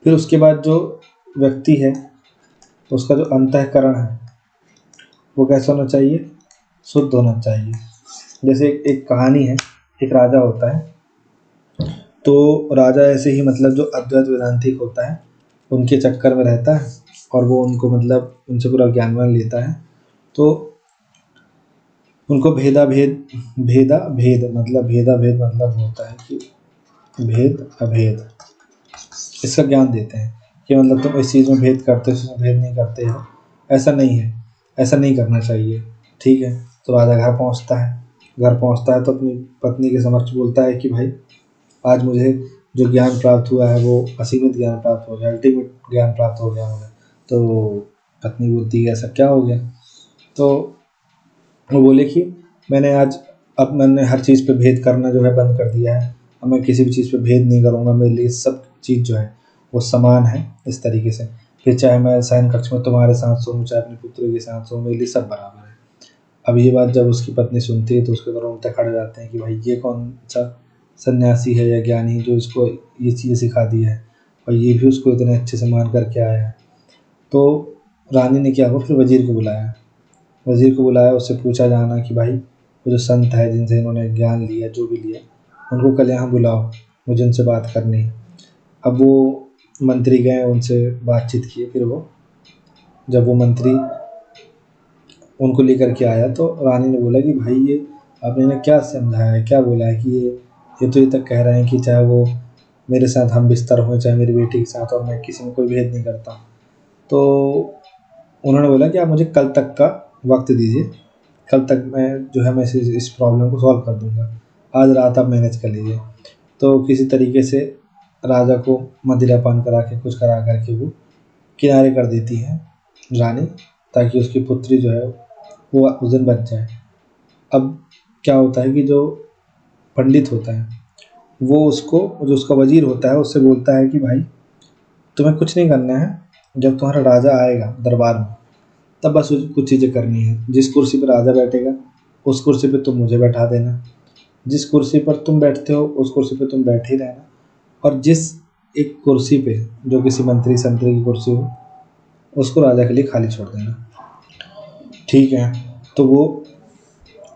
फिर उसके बाद जो व्यक्ति है उसका जो अंतःकरण है वो कैसा होना चाहिए, शुद्ध होना चाहिए। जैसे एक कहानी है, एक राजा होता है, तो राजा ऐसे ही मतलब जो अद्वैत वेदांतिक होता है उनके चक्कर में रहता है और वो उनको मतलब उनसे पूरा ज्ञान वान लेता है। तो उनको भेदा भेद मतलब होता है कि भेद अभेद, इसका ज्ञान देते हैं कि मतलब तुम इस चीज़ में भेद करते हो, इसमें भेद नहीं करते हो, ऐसा नहीं है, ऐसा नहीं करना चाहिए, ठीक है। तो राजा घर पहुंचता है तो अपनी पत्नी के समक्ष बोलता है कि भाई आज मुझे जो ज्ञान प्राप्त हुआ है वो असीमित ज्ञान प्राप्त हो गया, अल्टीमेट ज्ञान प्राप्त हो गया मुझे। तो पत्नी बोलती है ऐसा क्या हो गया। तो वो बोले कि मैंने हर चीज़ पे भेद करना जो है बंद कर दिया है, अब मैं किसी भी चीज़ पे भेद नहीं करूँगा, मेरे लिए सब चीज़ जो है वो समान है इस तरीके से। फिर चाहे मैं शयन कक्ष में तुम्हारे साथ सोऊं, चाहे अपने पुत्र के साथ सोऊं, मेरे लिए सब बराबर है। अब ये बात जब उसकी पत्नी सुनती है तो उसके तो रोंगटे खड़े जाते हैं कि भाई ये कौन सा सन्यासी है या ज्ञानी जो इसको ये चीज़ें सिखा दी है और ये भी उसको इतने अच्छे से मान करके आया है। तो रानी ने क्या हुआ, फिर वज़ीर को बुलाया, उससे पूछा जाना कि भाई वो जो संत है जिनसे इन्होंने ज्ञान लिया जो भी लिया उनको कल यहाँ बुलाओ, मुझे उनसे बात करनी है। अब वो मंत्री गए, उनसे बातचीत किए। फिर वो जब वो मंत्री उनको लेकर के आया तो रानी ने बोला कि भाई ये आपने इन्हें क्या समझाया है, क्या बोला है कि ये तो ये तक कह रहे हैं कि चाहे वो मेरे साथ हम बिस्तर हों, चाहे मेरी बेटी के साथ, और मैं किसी में कोई भेद नहीं करता। तो उन्होंने बोला कि आप मुझे कल तक का वक्त दीजिए, कल तक मैं इस प्रॉब्लम को सॉल्व कर दूंगा, आज रात आप मैनेज कर लीजिए। तो किसी तरीके से राजा को मदिरा पान करा के कुछ करा करके वो किनारे कर देती है रानी, ताकि उसकी पुत्री जो है वो उस दिन बच जाए। अब क्या होता है कि जो पंडित होता है वो उसको, जो उसका वजीर होता है उससे बोलता है कि भाई तुम्हें कुछ नहीं करना है, जब तुम्हारा राजा आएगा दरबार में तब बस कुछ चीज़ें करनी है। जिस कुर्सी पर राजा बैठेगा उस कुर्सी पे तुम मुझे बैठा देना, जिस कुर्सी पर तुम बैठते हो उस कुर्सी पे तुम बैठे ही रहना, और जिस एक कुर्सी पे जो किसी मंत्री संतरी की कुर्सी हो उसको राजा के लिए खाली छोड़ देना, ठीक है। तो वो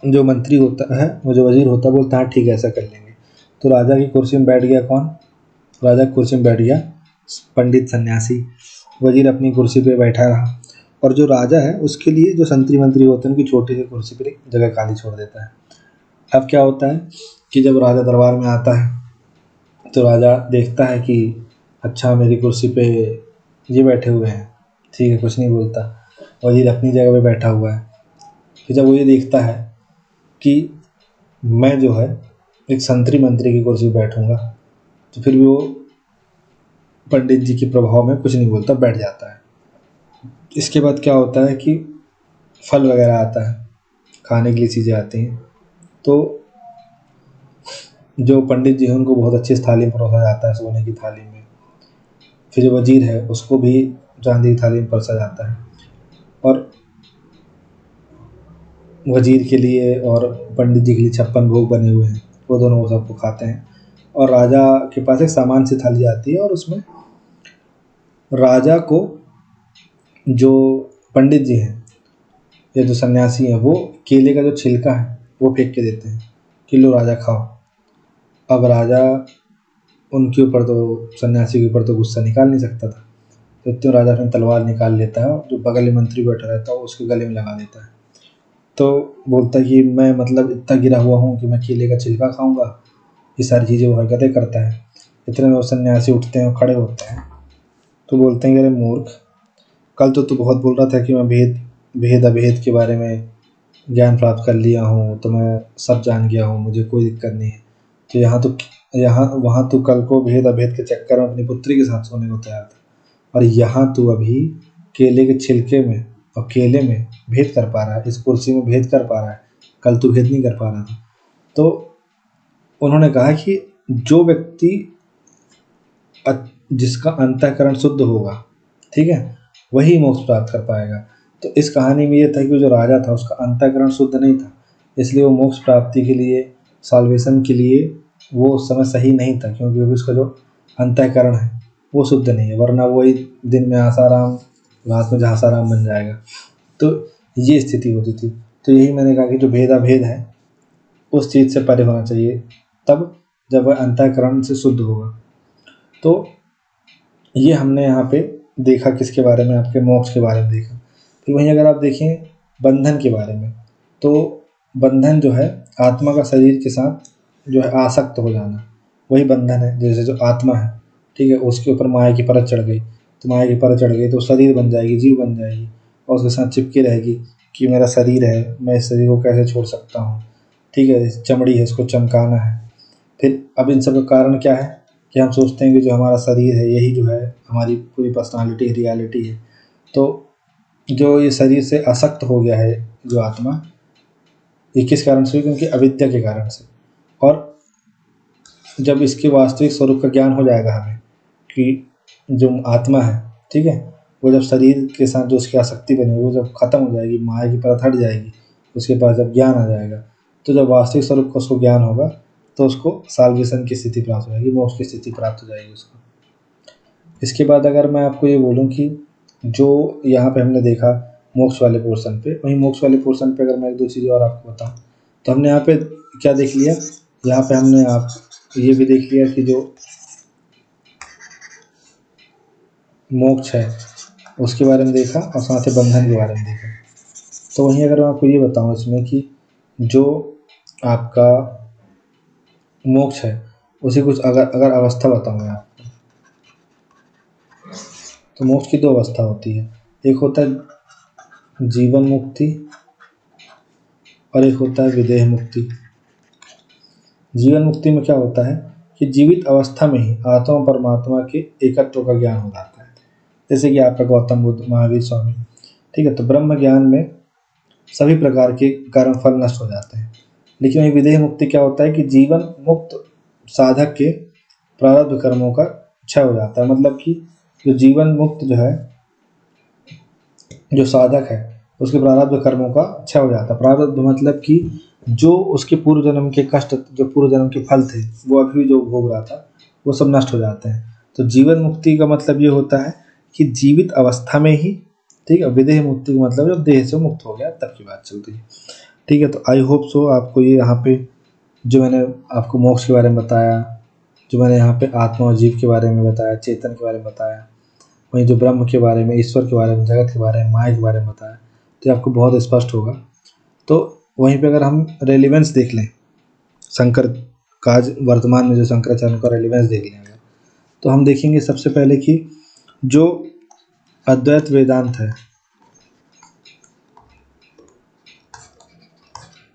जो मंत्री होता है, वो जो वजीर होता है बोलता है ठीक है ऐसा कर लेंगे। तो राजा की कुर्सी में बैठ गया कौन, राजा की कुर्सी में बैठ गया पंडित सन्यासी। वजीर अपनी कुर्सी पे बैठा रहा और जो राजा है उसके लिए जो संतरी मंत्री होते हैं उनकी छोटी सी कुर्सी पर एक जगह खाली छोड़ देता है। अब क्या होता है कि जब राजा दरबार में आता है तो राजा देखता है कि अच्छा मेरी कुर्सी पे ये बैठे हुए हैं, ठीक है, कुछ नहीं बोलता। वजीर अपनी जगह पे बैठा हुआ है। फिर जब वो ये देखता है कि मैं जो है एक संतरी मंत्री की कुर्सी पे बैठूंगा, तो फिर भी वो पंडित जी के प्रभाव में कुछ नहीं बोलता, बैठ जाता है। इसके बाद क्या होता है कि फल वगैरह आता है, खाने के लिए चीज़ें आती हैं। तो जो पंडित जी हैं उनको बहुत अच्छी थाली में परोसा जाता है, सोने की थाली में। फिर जो वजीर है उसको भी चांदी की थाली में परोसा जाता है, और वजीर के लिए और पंडित जी के लिए 56 भोग बने हुए हैं, वो दोनों वो सबको खाते हैं। और राजा के पास एक सामान सी थाली आती है और उसमें राजा को जो पंडित जी हैं या जो सन्यासी हैं वो केले का जो छिलका है वो फेंक के देते हैं कि लो राजा खाओ। अब राजा उनके ऊपर तो, सन्यासी के ऊपर तो गुस्सा निकाल नहीं सकता था, तो त्यों राजा अपनी तलवार निकाल लेता है और जो बगल में मंत्री बैठा रहता है उसके गले में लगा देता है। तो बोलता है कि मैं मतलब इतना गिरा हुआ हूँ कि मैं केले का छिलका खाऊंगा। ये सारी चीज़ें वो हरकतें करता है। इतने में वो सन्यासी उठते हैं और खड़े होते हैं। तो बोलते हैं कि अरे मूर्ख, कल तो तू बहुत बोल रहा था कि मैं भेद भेद अभेद के बारे में ज्ञान प्राप्त कर लिया हूँ, तो मैं सब जान गया हूँ, मुझे कोई दिक्कत नहीं है। तो यहाँ वहाँ तू कल को भेद अभेद के चक्कर में अपनी पुत्री के साथ सोने को तैयार था, और यहाँ तू अभी केले के छिलके में और केले में भेद कर पा रहा है, इस कुर्सी में भेद कर पा रहा है, कल तू भेद नहीं कर पा रहा था। तो उन्होंने कहा कि जो व्यक्ति जिसका अंतःकरण शुद्ध होगा, ठीक है, वही मोक्ष प्राप्त कर पाएगा। तो इस कहानी में ये था कि जो राजा था उसका अंतःकरण शुद्ध नहीं था, इसलिए वो मोक्ष प्राप्ति के लिए, साल्वेशन के लिए वो उस समय सही नहीं था, क्योंकि अभी उसका जो अंतःकरण है वो शुद्ध नहीं है, वरना वही दिन में आसाराम, रात में जहासाराम बन जाएगा। तो ये स्थिति होती थी। तो यही मैंने कहा कि जो भेदाभेद है उस चीज़ से परे होना चाहिए, तब जब वह अंतःकरण से शुद्ध होगा। तो ये हमने यहाँ पे देखा, किसके बारे में, आपके मोक्ष के बारे में देखा। फिर वहीं अगर आप देखें बंधन के बारे में, तो बंधन जो है आत्मा का शरीर के साथ जो है आसक्त हो जाना, वही बंधन है। जैसे जो आत्मा है, ठीक है, उसके ऊपर माया की परत चढ़ गई, तो माया की परत चढ़ गई तो शरीर बन जाएगी, जीव बन जाएगी, और उसके साथ चिपकी रहेगी कि मेरा शरीर है, मैं इस शरीर को कैसे छोड़ सकता हूँ, ठीक है, चमड़ी है, इसको चमकाना है। फिर अब इन सब का कारण क्या है कि हम सोचते हैं कि जो हमारा शरीर है यही जो है हमारी पूरी पर्सनालिटी, रियलिटी है। तो जो ये शरीर से आसक्त हो गया है जो आत्मा, ये किस कारण से हुई? क्योंकि अविद्या के कारण से। और जब इसके वास्तविक स्वरूप का ज्ञान हो जाएगा हमें कि जो आत्मा है, ठीक है, वो जब शरीर के साथ जो उसकी आसक्ति बनी वो जब खत्म हो जाएगी, माया की परत हट जाएगी, उसके पास जब ज्ञान आ जाएगा, तो जब वास्तविक स्वरूप का उसको ज्ञान होगा तो उसको साल्वेशन की स्थिति प्राप्त हो जाएगी, मोक्ष की स्थिति प्राप्त हो जाएगी उसको। इसके बाद अगर मैं आपको ये बोलूँ कि जो यहाँ पे हमने देखा मोक्ष वाले पोर्शन पे, वहीं मोक्ष वाले पोर्शन पे अगर मैं एक दो चीज़ें और आपको बताऊँ, तो हमने यहाँ पे क्या देख लिया, यहाँ पे हमने आप ये भी देख लिया कि जो मोक्ष है उसके बारे में देखा, और साथ ही बंधन के बारे में देखा। तो वहीं अगर मैं आपको ये बताऊँ इसमें कि जो आपका मोक्ष है उसे कुछ अगर अगर अवस्था बताऊँ मैं आपको, तो मोक्ष की दो अवस्था होती है, एक होता है जीवन मुक्ति और एक होता है विदेह मुक्ति। जीवन मुक्ति में क्या होता है कि जीवित अवस्था में ही आत्मा परमात्मा के एकत्व का ज्ञान हो जाता है, जैसे कि आपका गौतम बुद्ध, महावीर स्वामी, ठीक है। तो ब्रह्म ज्ञान में सभी प्रकार के कर्म फल नष्ट हो जाते हैं। लेकिन वही विदेह मुक्ति क्या होता है कि जीवन मुक्त साधक के प्रारब्ध कर्मों का क्षय हो जाता है। मतलब कि जो जीवन मुक्त जो है, जो साधक है, उसके प्रारब्ध कर्मों का क्षय हो जाता है। प्रारब्ध मतलब कि जो उसके पूर्व जन्म के कष्ट, जो पूर्व जन्म के फल थे, वो अभी जो भोग रहा था, वो सब नष्ट हो जाते हैं। तो जीवन मुक्ति का मतलब ये होता है कि जीवित अवस्था में ही, ठीक है। विदेह मुक्ति का मतलब जब देह से मुक्त हो गया तब की बात चल रही है, ठीक है। तो आई होप सो आपको ये यहाँ पे जो मैंने आपको मोक्ष के बारे में बताया, जो मैंने यहाँ पे आत्मा और जीव के बारे में बताया, चेतन के बारे में बताया, वहीं जो ब्रह्म के बारे में, ईश्वर के बारे में, जगत के बारे में, माया के बारे में बताया, तो ये आपको बहुत स्पष्ट होगा। तो वहीं पे अगर हम रेलिवेंस देख लें, शंकर का वर्तमान में जो शंकराचार्य का रेलिवेंस देख लें अगर, तो हम देखेंगे सबसे पहले कि जो अद्वैत वेदांत है,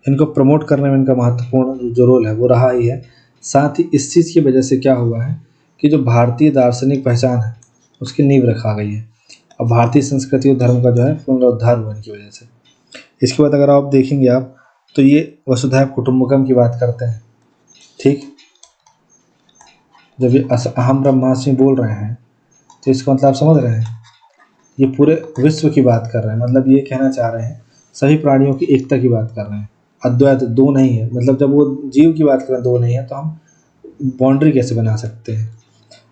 इनको प्रमोट करने में इनका महत्वपूर्ण जो रोल है वो रहा ही है। साथ ही इस चीज़ की वजह से क्या हुआ है कि जो भारतीय दार्शनिक पहचान है उसकी नींव रखा गई है, और भारतीय संस्कृति और धर्म का जो है पुनरुद्धार हुआ इनकी वजह से। इसके बाद अगर आप देखेंगे आप, तो ये वसुधैव कुटुंबकम की बात करते हैं, ठीक। जब ये अहम ब्रह्मास्मि बोल रहे हैं तो इसका मतलब आप समझ रहे हैं, ये पूरे विश्व की बात कर रहे हैं। मतलब ये कहना चाह रहे हैं सभी प्राणियों की एकता की बात कर रहे हैं, अद्वैत, दो नहीं है। मतलब जब वो जीव की बात कर रहे हैं दो नहीं है, तो हम बाउंड्री कैसे बना सकते हैं।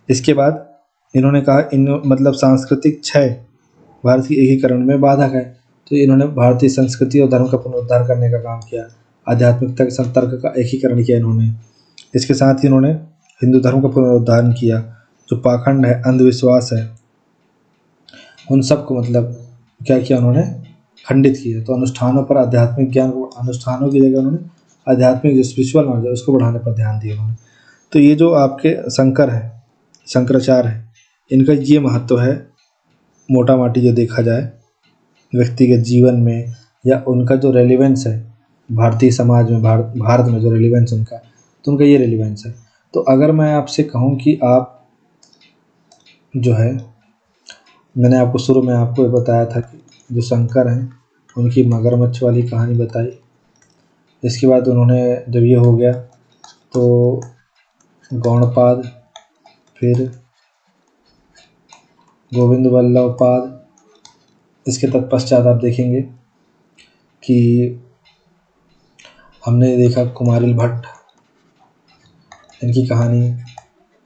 इसके बाद इन्होंने कहा इन मतलब सांस्कृतिक क्षय भारत की एकीकरण में बाधक है। तो इन्होंने भारतीय संस्कृति और धर्म का पुनरुद्धार करने का काम किया, आध्यात्मिकता के साथ तर्क का एकीकरण किया इन्होंने। इसके साथ ही इन्होंने हिंदू धर्म का पुनरुद्धार किया। जो पाखंड है, अंधविश्वास है, उन सब को मतलब क्या किया उन्होंने, खंडित किया। तो अनुष्ठानों पर आध्यात्मिक ज्ञान को, अनुष्ठानों की जगह उन्होंने आध्यात्मिक जो स्पिरिचुअल नॉलेज है उसको बढ़ाने पर ध्यान दिया उन्होंने। तो ये जो आपके शंकर है, शंकराचार्य है, इनका ये महत्व है मोटा माटी जो देखा जाए व्यक्तिगत जीवन में, या उनका जो रेलिवेंस है भारतीय समाज में, भारत में जो रेलिवेंस उनका, तो उनका ये रेलिवेंस है। तो अगर मैं आपसे कहूँ कि आप जो है, मैंने आपको शुरू में आपको ये बताया था कि जो शंकर हैं उनकी मगरमच्छ वाली कहानी बताई। इसके बाद उन्होंने जब ये हो गया तो गौड़पाद, फिर गोविंद वल्लभ पाद, इसके तत्पश्चात आप देखेंगे कि हमने देखा कुमारिल भट्ट, इनकी कहानी,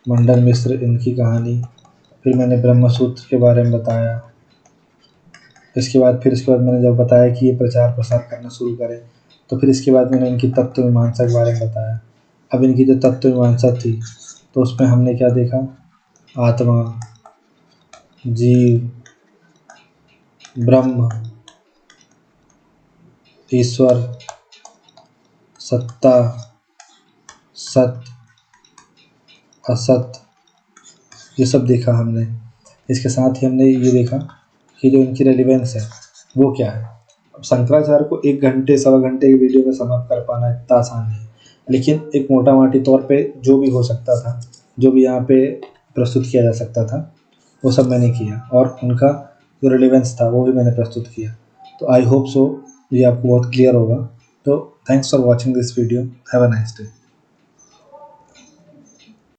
मंडन मिश्र, इनकी कहानी, फिर मैंने ब्रह्मसूत्र के बारे में बताया। इसके बाद मैंने जब बताया कि ये प्रचार प्रसार करना शुरू करें, तो फिर इसके बाद मैंने इनकी तत्व मीमांसा के बारे में बताया। अब इनकी जो तत्व मीमांसा थी तो उसमें हमने क्या देखा, आत्मा, जीव, ब्रह्म, ईश्वर, सत्ता, सत, असत, ये सब देखा हमने। इसके साथ ही हमने ये देखा कि जो इनकी रेलिवेंस है वो क्या है। अब शंकराचार्य को 1 घंटे सवा घंटे की वीडियो में समाप्त कर पाना इतना आसान नहीं है, लेकिन एक मोटा माटी तौर पे जो भी हो सकता था, जो भी यहाँ पे प्रस्तुत किया जा सकता था, वो सब मैंने किया, और उनका जो रेलिवेंस था वो भी मैंने प्रस्तुत किया। तो आई होप सो ये आपको बहुत क्लियर होगा। तो thanks for watching this video, have a nice day.